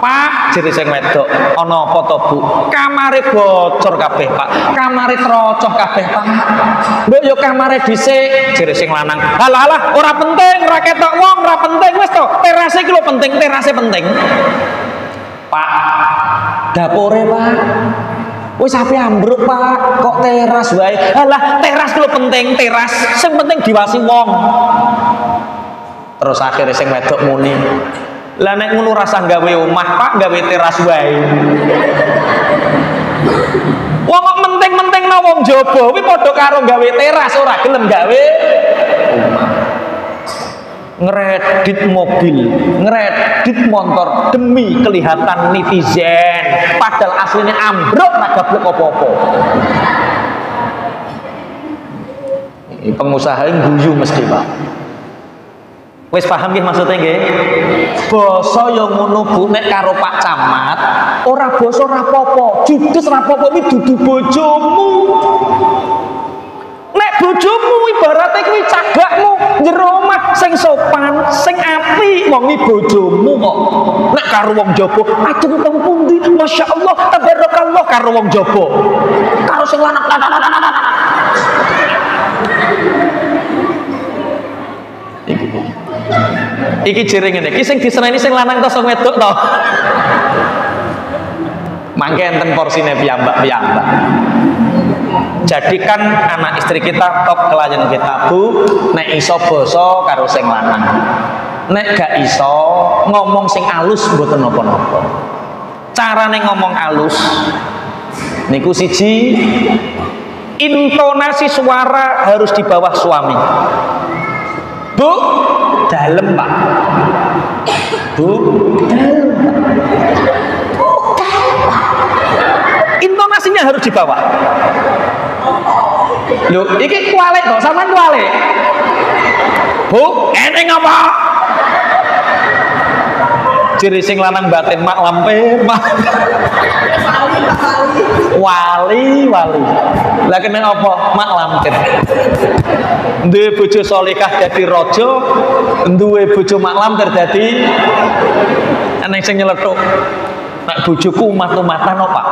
Pak, jere sing wedok, ana apa to, Bu? Kamare bocor kabeh, Pak. Kamare trocoh kabeh, Pak. Mbok yo kamare dhisik, jere sing lanang. Halah, ora penting, ora ketok wong, ora penting wis to. Terase iki lho penting, terase penting. Pak, dapure, Pak. Wis ape ambruk, Pak. Kok teras wae? Halah, teras lho penting, teras. Sing penting diwasi wong. Terus akhirnya sing wedok muni, lah nek ngono rasa gawe omah, Pak, gawe teras wae. Wong kok menting-mentingno wong jaba kuwi padha karo gawe teras, ora gelem gawe omah. Ngredit mobil, ngredit motor demi kelihatan netizen, padahal aslinya ambruk ora gablek apa-apa. Pengusaha guyu mesti, Pak. Wis paham nggih maksudnya nggih? Basa yo ngono Bu, nek karo Pak Camat ora basa ora apa-apa, judes ora apa-apa iki dudu bojomu. Nek bojomu ibarate kuwi cagakmu jero omah sing sopan, sing apik, wong iki bojomu kok. Nek karo wong jaba, ajeng teng pundi? Masyaallah, tabarakallah karo wong jaba. Karo sing lanang iki jering ngene iki sing diseneni sing lanang to sing wedok to. Mangke enten porsine piyambak-piyambak. Jadikan anak istri kita top klien kita, Bu. Nek iso basa karo sing lanang. Nek gak iso ngomong sing alus mboten napa-napa. Carane ngomong alus niku siji, intonasi suara harus di bawah suami. Bu, dalem, Pak. Bu, dalem, Pak. Intonasinya harus di bawah. Loh, iki kualik kok, sampean kualik. Bu, eneng apa? Jere sing lanang batin mak lampir, Mak. Wali. Lah kena apa? Mak lampir. Duwe bojo salehah dadi raja, duwe bojo mak lampir dadi eneng sing nyeletuk. Nek bojoku umat-umatan kok, Pak.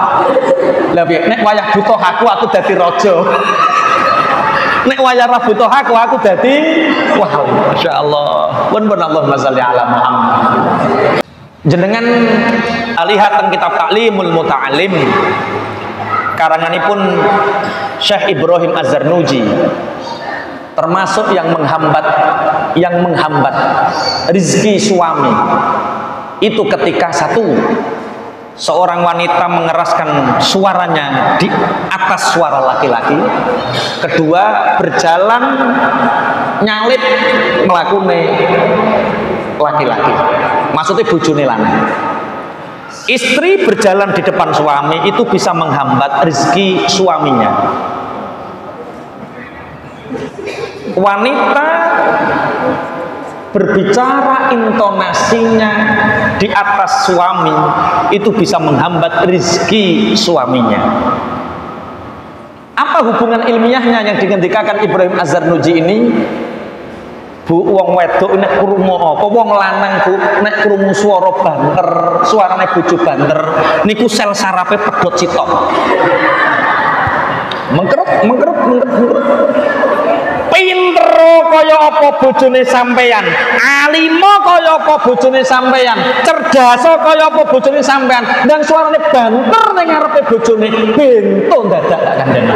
Lah piye? Nek wayah butuh aku dadi raja. Nek wayah ra butuh aku dadi wali. Masyaallah. Pun Allahumma shalli ala Muhammad. Jenengan lihat teng kitab Ta'limul Muta'allim karanganipun Syekh Ibrahim Az-Zarnuji, termasuk yang menghambat rezeki suami itu ketika seorang wanita mengeraskan suaranya di atas suara laki-laki, kedua berjalan nyalip nglakune laki-laki, maksudnya bojone lanang. Istri berjalan di depan suami itu bisa menghambat rezeki suaminya. Wanita berbicara intonasinya di atas suami itu bisa menghambat rezeki suaminya. Apa hubungan ilmiahnya yang dikendikakan Ibrahim Az-Zarnuji ini? Bu, wong wedok nek krungu apa, wong lanang Bu nek krungu swara banter, suarane bojo banter niku sel sarape pedhot sitok. Mengkerut. Pinter kaya apa bojone sampeyan, alimo kaya apa bojone sampeyan, cerdas kaya apa bojone sampeyan, dan suarane banter ning ngarepe bojone bento dadak tak kandhani.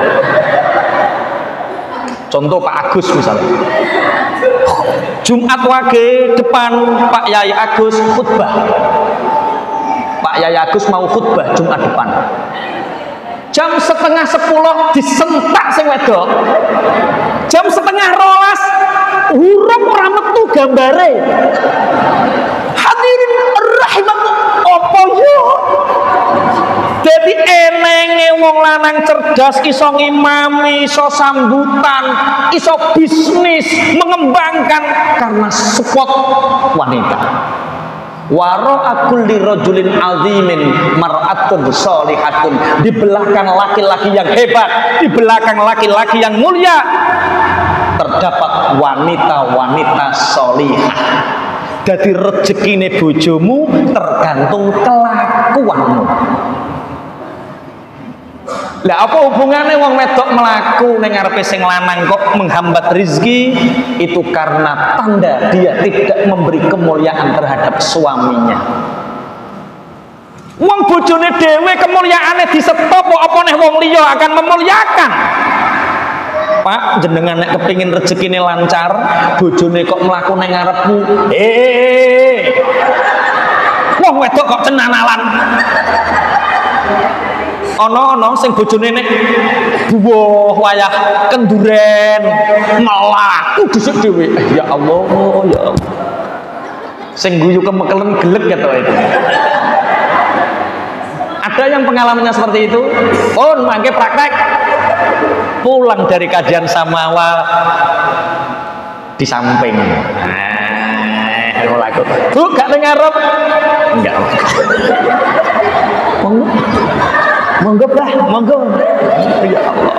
Contoh Pak Agus misalnya, Jumat wage depan Pak Yai Agus khutbah. Pak Yai Agus mau khutbah Jumat depan. Jam 9:30 disentak sing wedok. Jam 11:30 huruf ora metu gambare. Hadirin rahimakumullah, apa yo? Jadi enenge wong lanang cerdas iso ngimami, iso sambutan, iso bisnis, mengembangkan karena support wanita. Wara'a kulli rajulin azimin mar'atun sholihatun. Di belakang laki-laki yang hebat, di belakang laki-laki yang mulia terdapat wanita-wanita sholihah. Dadi rezekine bojomu tergantung kelakuanmu. Lah apa hubungannya wong wedok melaku ning ngarepe sing lanang kok menghambat rizki? Itu karena tanda dia tidak memberi kemuliaan terhadap suaminya. Wong bojone dhewe kemuliaane disetop kok apa neh wong liya akan memuliakan. Pak, jenengan nek kepingin rezekine lancar, bojone kok mlaku ning ngarepmu. Wong wedok kok cenanalan. Ana sing bojone nek buwah wayah kenduren mlaku dhisik dhewe. Ya Allah, ya Allah. Sing guyu kemekelen gelek ketok itu. Ada yang pengalamannya seperti itu? Oh, mangke praktek. Pulang dari kajian samawa di samping. Laku. Bu, gak ngarep. Enggak. Monggo bah, monggo. Ya Allah.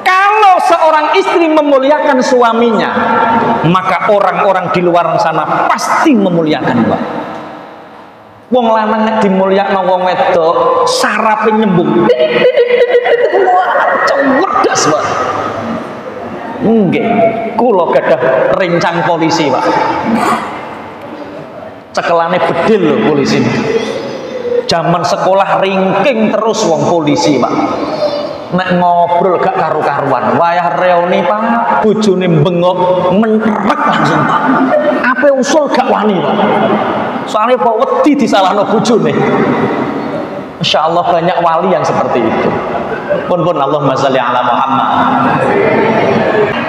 Kalau seorang istri memuliakan suaminya, maka orang-orang di luar sana pasti memuliakan Mbak. Wong lanang nek dimulyakno wong wedok, sarape nyembung. Cerdas, Pak. Nggih, kula gadah rencang polisi, Pak. Cekelane bedil lho polisi. Zaman sekolah ringking terus wong polisi, Pak. Nek ngobrol gak karu-karuan, wayah reuni Pak, bojone bengok menrek langsung Pak. Ape usul gak wani Pak. Soalnya Pak wedi disalahno bojone. Masya Allah banyak wali yang seperti itu. Pun Allahumma sholli ala Muhammad.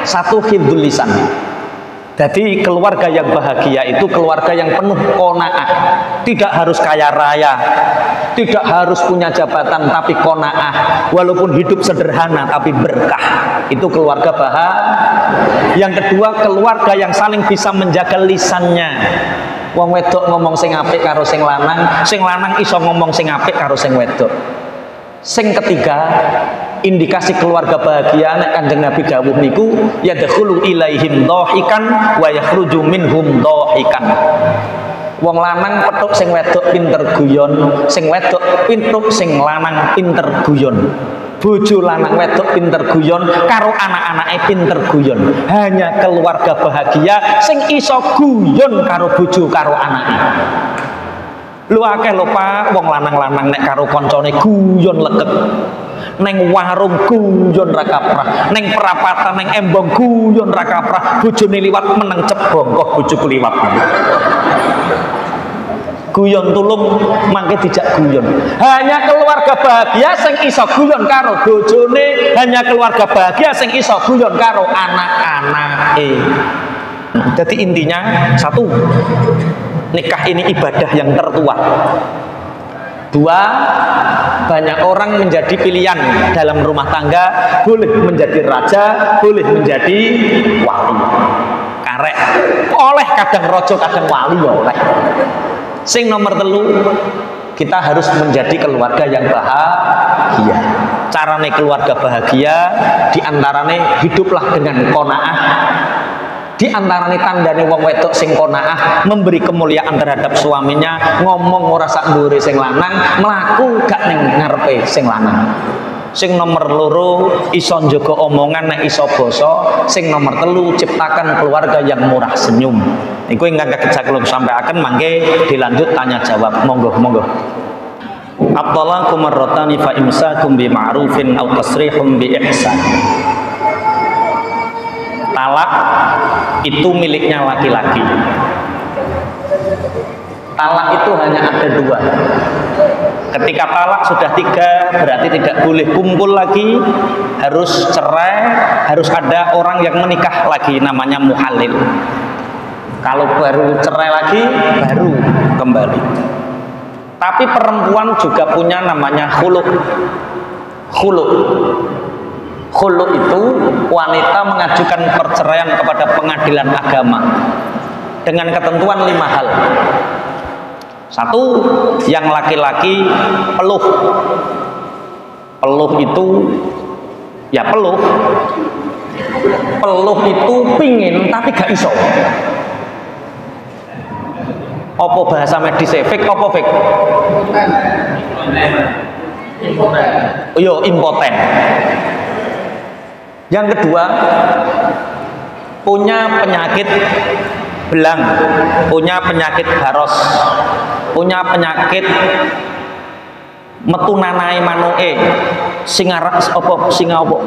Satu hifdzul lisan. Jadi keluarga yang bahagia itu keluarga yang penuh qanaah. Tidak harus kaya raya, tidak harus punya jabatan tapi qanaah. Walaupun hidup sederhana tapi berkah. Itu keluarga bahagia. Yang kedua, keluarga yang saling bisa menjaga lisannya. Wong wedok ngomong sing apik karo sing lanang iso ngomong sing apik karo sing wedok. Sing ketiga, indikasi keluarga bahagia nek Kanjeng Nabi dawuh niku yadkhulu ilaihim dhahikan wa yakhruju minhum dhahikan. Wong lanang petuk sing wedok pinter guyon, sing wedok pintuk sing lanang pinter guyon. Bojo lanang wedok pinter guyon karo anak-anake pinter guyon. Hanya keluarga bahagia sing iso guyon karo bojo karo anake. Lu akeh lho Pak, wong lanang-lanang nek karo koncone guyon leket. Neng warung guyon ra kaprah, neng perapatan neng embong guyon ra kaprah, bojone liwat meneng cebong kok bojoku liwat. Guyon tulung mangke dijak guyon. Hanya keluarga bahagia sing iso guyon karo bojone, hanya keluarga bahagia sing iso guyon karo anak-anake. Jadi intinya satu, nikah ini ibadah yang tertua. Dua, banyak orang menjadi pilihan dalam rumah tangga, boleh menjadi raja, boleh menjadi wali. Karek, oleh kadang rojo, kadang wali oleh. Sing nomor telu, kita harus menjadi keluarga yang bahagia. Carane keluarga bahagia, diantarane hiduplah dengan qanaah. Di antarane tandane wong wedok sing qanaah, memberi kemuliaan terhadap suaminya, ngomong ora sak ndure sing lanang, mlaku gak ning ngarepe sing lanang. Sing nomor loro, iso njaga omongan nek iso basa. Sing nomor telu, ciptakan keluarga yang murah senyum. Iku ingkang kejak kula sampaikan, mangke dilanjut tanya jawab. Monggo. At-talaqu marratani fa imsakum bi ma'rufin aw tasrihum bi ihsan. Talak itu miliknya laki-laki. Talak itu hanya ada dua. Ketika talak sudah tiga, berarti tidak boleh kumpul lagi, harus cerai, harus ada orang yang menikah lagi, namanya muhalil. Kalau baru cerai lagi, baru kembali. Tapi perempuan juga punya namanya khuluk. Khuluk itu wanita mengajukan perceraian kepada pengadilan agama dengan ketentuan 5 hal. Satu, yang laki-laki peluh. Peluh itu ya peluh itu pingin tapi gak iso. Apa bahasa medis fake apa fake? Yo impoten. Yang kedua, punya penyakit belang, punya penyakit baros, punya penyakit metu nanai manuke, singa apa singa apa?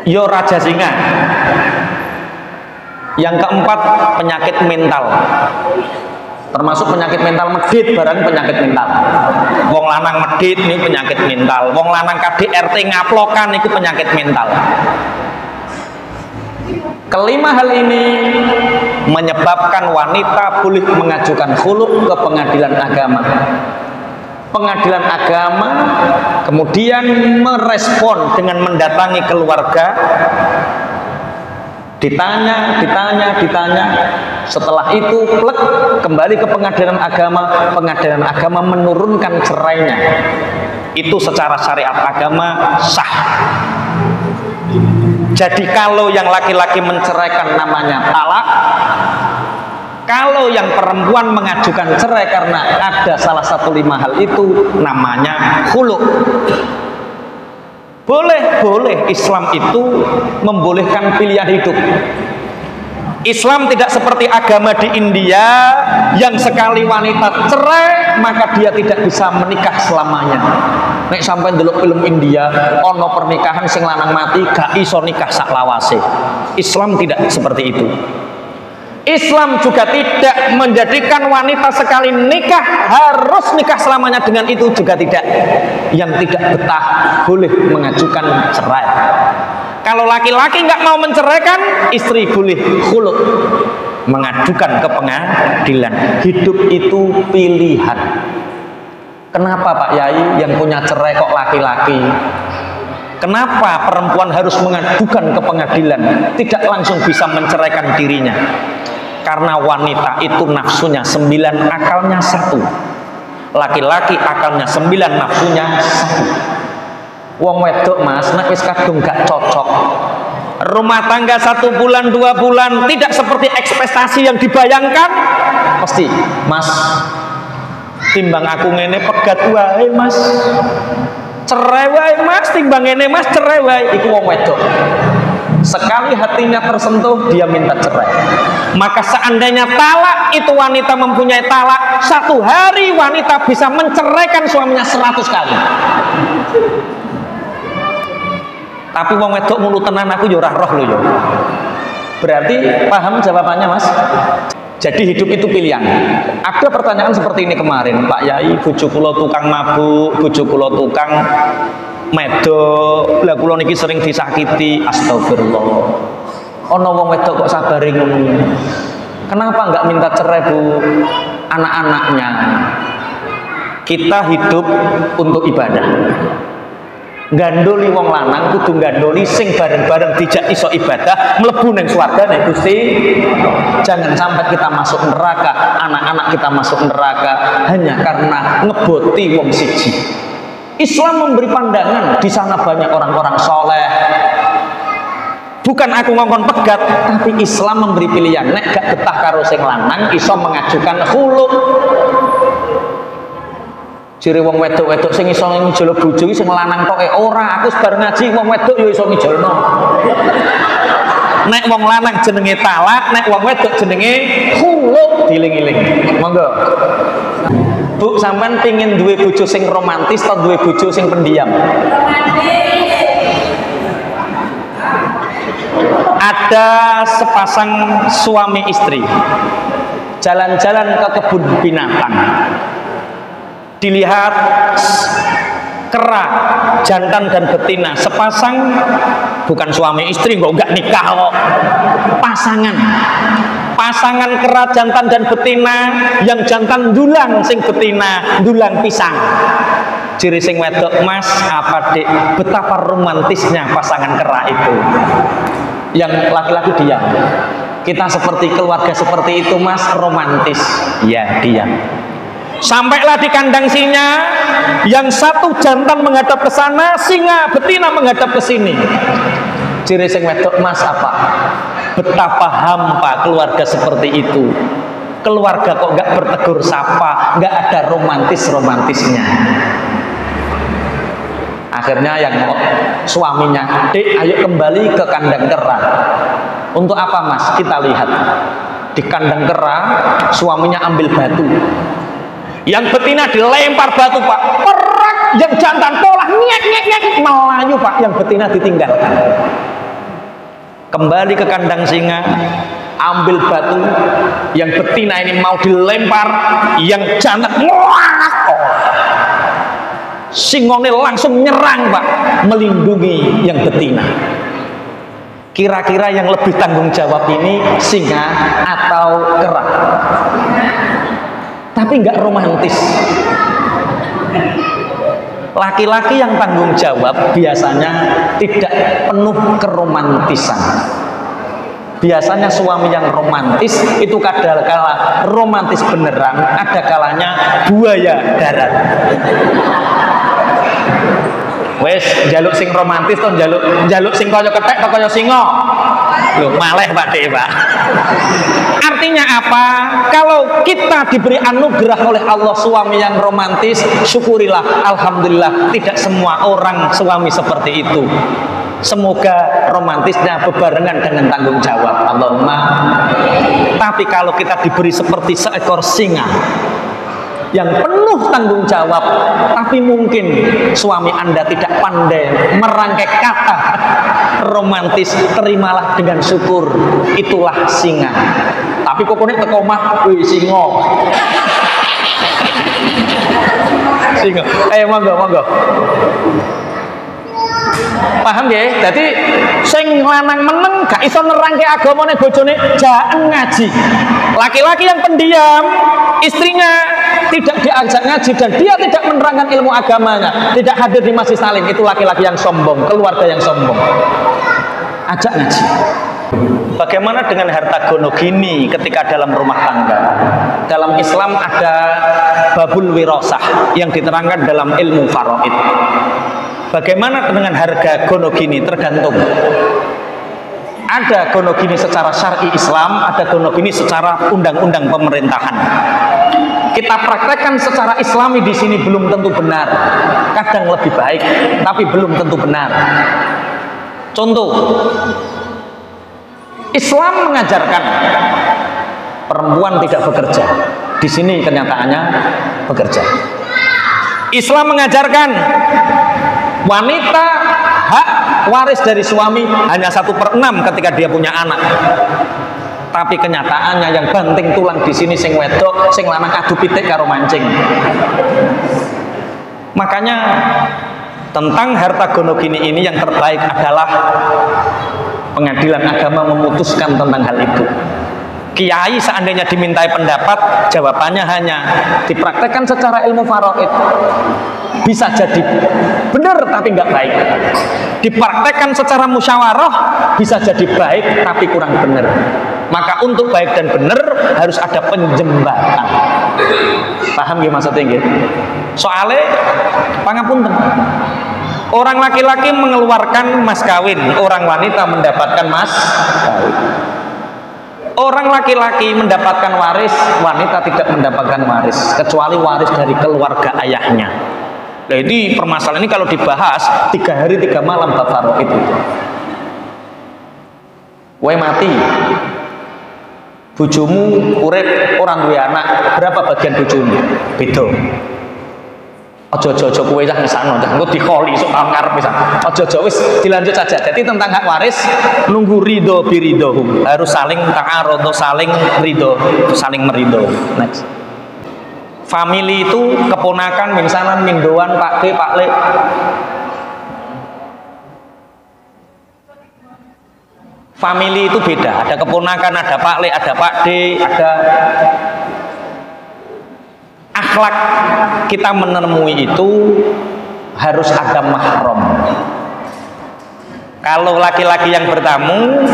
Yo raja singa. Yang keempat, penyakit mental. Termasuk penyakit mental medit, barang penyakit mental. Wong lanang medit ini penyakit mental. Wong lanang KDRT ngaplokan itu penyakit mental. Kelima hal ini menyebabkan wanita boleh mengajukan khuluk ke pengadilan agama. Pengadilan agama kemudian merespon dengan mendatangi keluarga, ditanya. Setelah itu plek kembali ke pengadilan agama menurunkan cerainya. Itu secara syariat agama sah. Jadi kalau yang laki-laki menceraikan namanya talak, kalau yang perempuan mengajukan cerai karena ada salah satu 5 hal itu namanya khuluk. Boleh Islam itu membolehkan pilihan hidup. Islam tidak seperti agama di India yang sekali wanita cerai maka dia tidak bisa menikah selamanya. Nek sampai ndelok film India ono pernikahan sing lanang mati gak iso nikah sak lawase. Islam tidak seperti itu. Islam juga tidak menjadikan wanita sekali nikah harus nikah selamanya, dengan itu juga tidak. Yang tidak betah boleh mengajukan cerai. Kalau laki-laki nggak mau menceraikan, istri boleh khuluk, mengajukan ke pengadilan. Hidup itu pilihan. Kenapa Pak Yai yang punya cerai kok laki-laki? Kenapa perempuan harus mengajukan ke pengadilan, tidak langsung bisa menceraikan dirinya? Karena wanita itu nafsunya 9, akalnya 1. Laki-laki akalnya 9, nafsunya 1. Wong wedok Mas, nek wis kadung gak cocok, rumah tangga 1 bulan 2 bulan tidak seperti ekspektasi yang dibayangkan, pasti Mas timbang aku ngene pegat wae Mas, cerai wae Mas, timbang ngene Mas cerai wae. Iku wong wedok. Sekali hatinya tersentuh, dia minta cerai. Maka seandainya talak itu wanita mempunyai talak, 1 hari wanita bisa menceraikan suaminya 100 kali. Tapi wong wedok mulu tenan aku yo ora roh lho yo. Berarti paham jawabannya Mas? Jadi hidup itu pilihan. Ada pertanyaan seperti ini kemarin, Pak Yai, bojo kula tukang mabuk, bojo kula tukang medok, lah kula niki sering disakiti. Astagfirullah. Ana wong wedok kok sabare ngono. Kenapa enggak minta cerai Bu? Anak-anaknya. Kita hidup untuk ibadah. Gandoli wong lanang kudu gandoli sing bareng-bareng dijak iso ibadah mlebu ning swargane Gusti. Jangan sampai kita masuk neraka, anak-anak kita masuk neraka hanya karena ngeboti wong siji. Islam memberi pandangan, di sana banyak orang-orang soleh. Bukan aku ngongkon pegat, tapi Islam memberi pilihan. Nek gak betah karo sing lanang iso mengajukan khuluk. Ciri wong wedok-wedok sing iso ngijolo bojo iki sing lanang tok ora, aku bar ngaji wong wedok yo iso ngijolno. Nek wong lanang jenenge talak, nek wong wedok jenenge khuluk, diling-iling. Monggo. Bu, sampean pengin duwe bojo sing romantis atau duwe bojo sing pendiam? Ada sepasang suami istri jalan-jalan ke kebun binatang. Dilihat kera jantan dan betina, sepasang, bukan suami istri kok, enggak nikah kok, pasangan kera jantan dan betina, yang jantan dulang, sing betina dulang pisang. Ciri sing wedok, Mas, apa Dek, betapa romantisnya pasangan kera itu. Yang laki-laki diam. Kita seperti keluarga seperti itu Mas, romantis. Ya, diam. Sampailah di kandang singa, yang satu jantan menghadap ke sana, singa betina menghadap ke sini. Ciri sing wedok Mas apa? Betapa hampa keluarga seperti itu. Keluarga kok nggak bertegur sapa, nggak ada romantisnya. Akhirnya yang suaminya, "Dek, ayo kembali ke kandang kera." Untuk apa, Mas? Kita lihat di kandang kera, suaminya ambil batu. Yang betina dilempar batu, Pak. Perak, yang jantan pola nyek melayu, Pak. Yang betina ditinggalkan. Kembali ke kandang singa, ambil batu, yang betina ini mau dilempar, yang jantan singone langsung nyerang, Pak, melindungi yang betina. Kira-kira yang lebih tanggung jawab ini singa atau kera? Tapi nggak romantis. Laki-laki yang tanggung jawab biasanya tidak penuh keromantisan. Biasanya suami yang romantis itu kadang-kala romantis beneran, ada kalanya buaya darat. Wes jaluk sing romantis tuh jaluk sing kaya ketek atau kaya singa. Loh, maleh Pak Dek, Pak. Artinya apa? Kalau kita diberi anugerah oleh Allah suami yang romantis, syukurilah, alhamdulillah. Tidak semua orang suami seperti itu. Semoga romantisnya bebarengan dengan tanggung jawab. Allahumma. Tapi kalau kita diberi seperti seekor singa yang penuh tanggung jawab, tapi mungkin suami Anda tidak pandai merangkai kata romantis, terimalah dengan syukur. Itulah singa. Tapi kok nek teko omah, wih singa. Singa. Monggo. Paham ya? Jadi sing lanang meneng gak iso nerangke agamane bojone, jangan ngaji. Laki-laki yang pendiam, istrinya tidak diajak ngaji dan dia tidak menerangkan ilmu agamanya, tidak hadir di masjid saling, itu laki-laki yang sombong, keluarga yang sombong. Ajak ngaji. Bagaimana dengan harta gono gini ketika dalam rumah tangga? Dalam Islam ada babul wirosah yang diterangkan dalam ilmu faraid. Bagaimana dengan harga gono gini? Tergantung. Ada gono gini secara syar'i Islam, ada gono gini secara undang-undang pemerintahan. Kita praktekkan secara Islami di sini belum tentu benar. Kadang lebih baik, tapi belum tentu benar. Contoh, Islam mengajarkan perempuan tidak bekerja. Di sini kenyataannya bekerja. Islam mengajarkan wanita hak waris dari suami hanya 1/6 ketika dia punya anak. Tapi kenyataannya yang banting tulang di sini sing wedok, sing lanang adu pitik karo mancing. Makanya tentang harta gono gini ini yang terbaik adalah pengadilan agama memutuskan tentang hal itu. Kiai seandainya dimintai pendapat, jawabannya hanya dipraktekkan secara ilmu faraid. Bisa jadi benar tapi nggak baik. Dipraktekkan secara musyawarah bisa jadi baik tapi kurang benar. Maka untuk baik dan benar harus ada penjembatan. Paham gak maksudnya nggih? Soalnya pangapunten. Orang laki-laki mengeluarkan mas kawin, orang wanita mendapatkan mas kawin. Orang laki-laki mendapatkan waris, wanita tidak mendapatkan waris, kecuali waris dari keluarga ayahnya. Jadi permasalahan ini kalau dibahas 3 hari 3 malam bab faraid itu. Wae mati, bojomu urip orang duwe anak, berapa bagian bojomu? Beda. Ojo-ojo kowe cah ngesano, engko dikholi sok ngarep pisan. Ojo-ojo wis dilanjut saja. Jadi tentang hak waris nunggu ridho biridho, harus saling ta'arud, saling ridho, saling meridho. Next. Family itu keponakan mingsanan mingdoan Pak D, Pak Le. Family itu beda, ada keponakan, ada Pak Le, ada Pak D, ada akhlak kita menemui itu harus ada mahram. Kalau laki-laki yang bertamu,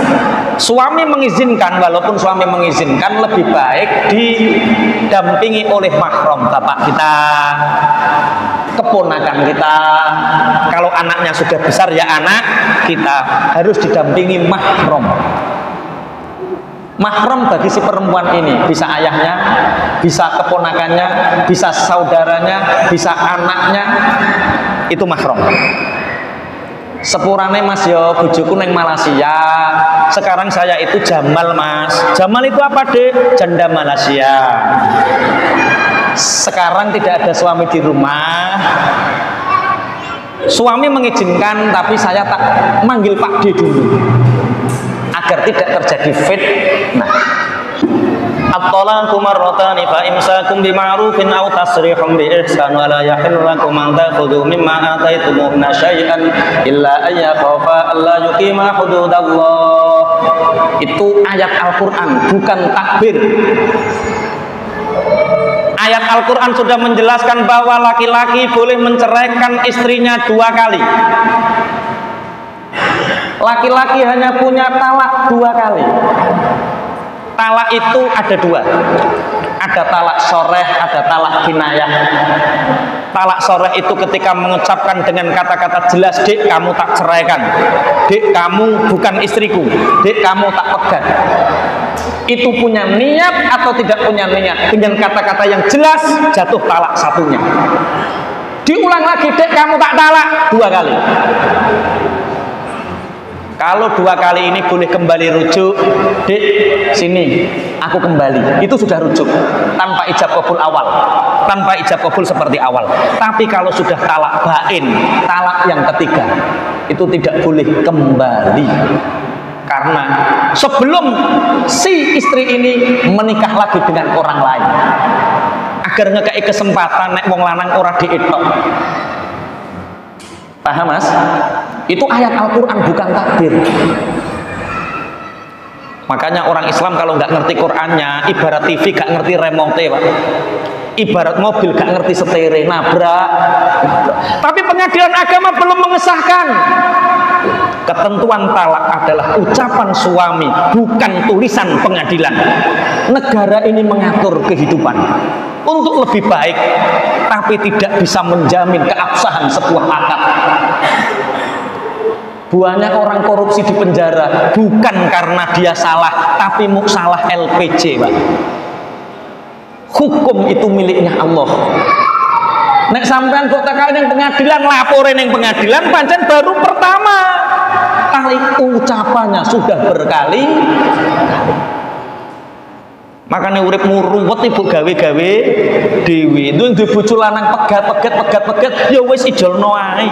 suami mengizinkan, walaupun suami mengizinkan lebih baik didampingi oleh mahram, bapak kita, keponakan kita. Kalau anaknya sudah besar ya anak kita harus didampingi mahram. Mahram bagi si perempuan ini bisa ayahnya, bisa keponakannya, bisa saudaranya, bisa anaknya, itu mahram. Sepurane Mas yo bojoku neng Malaysia, sekarang saya itu Jamal Mas. Jamal itu apa Dek? Janda Malaysia. Sekarang tidak ada suami di rumah, suami mengizinkan tapi saya tak manggil Pak D dulu agar tidak terjadi fitnah. At-talaqu marratani fa imsakum bima'rufin aw tasrihum bi ihsan wa la yahillu lakum an ta'khudhu mimma ataytumuhunna syai'an illa an yakhafa alla yuqima hududallah. Itu ayat Al-Qur'an, bukan takbir. Ayat Al-Quran sudah menjelaskan bahwa laki-laki boleh menceraikan istrinya 2 kali. Laki-laki hanya punya talak 2 kali. Talak itu ada 2. Ada talak soreh, ada talak kinayah. Talak soreh itu ketika mengucapkan dengan kata-kata jelas, Dek kamu tak ceraikan, Dek kamu bukan istriku, Dek kamu tak pegang. Itu punya niat atau tidak punya niat, dengan kata-kata yang jelas jatuh talak satunya. Diulang lagi, Dek kamu tak talak 2 kali. Kalau 2 kali ini boleh kembali rujuk, Dek sini aku kembali, itu sudah rujuk tanpa ijab qabul awal, tanpa ijab qabul seperti awal. Tapi kalau sudah talak bain, talak yang ketiga, itu tidak boleh kembali. Karena sebelum si istri ini menikah lagi dengan orang lain, agar ngekei kesempatan nek wong lanang ora diitok. Paham Mas? Itu ayat Al-Quran bukan takbir. Makanya orang Islam kalau nggak ngerti Qurannya, ibarat TV nggak ngerti remote Pak, ibarat mobil nggak ngerti setere, nabrak. Tapi pengadilan agama belum mengesahkan. Ketentuan talak adalah ucapan suami, bukan tulisan pengadilan. Negara ini mengatur kehidupan untuk lebih baik, tapi tidak bisa menjamin keabsahan sebuah akad. Banyak orang korupsi di penjara bukan karena dia salah, tapi salah LPG, Pak. Hukum itu miliknya Allah. Nek sampean kok tekan ning pengadilan, laporin ning pengadilan pancen baru pertama kali ucapannya sudah berkali. Makanya uripmu ruwet ibu gawe-gawe dewi. Duwe bojo lanang pegat-pegat ya wis ijolno ae.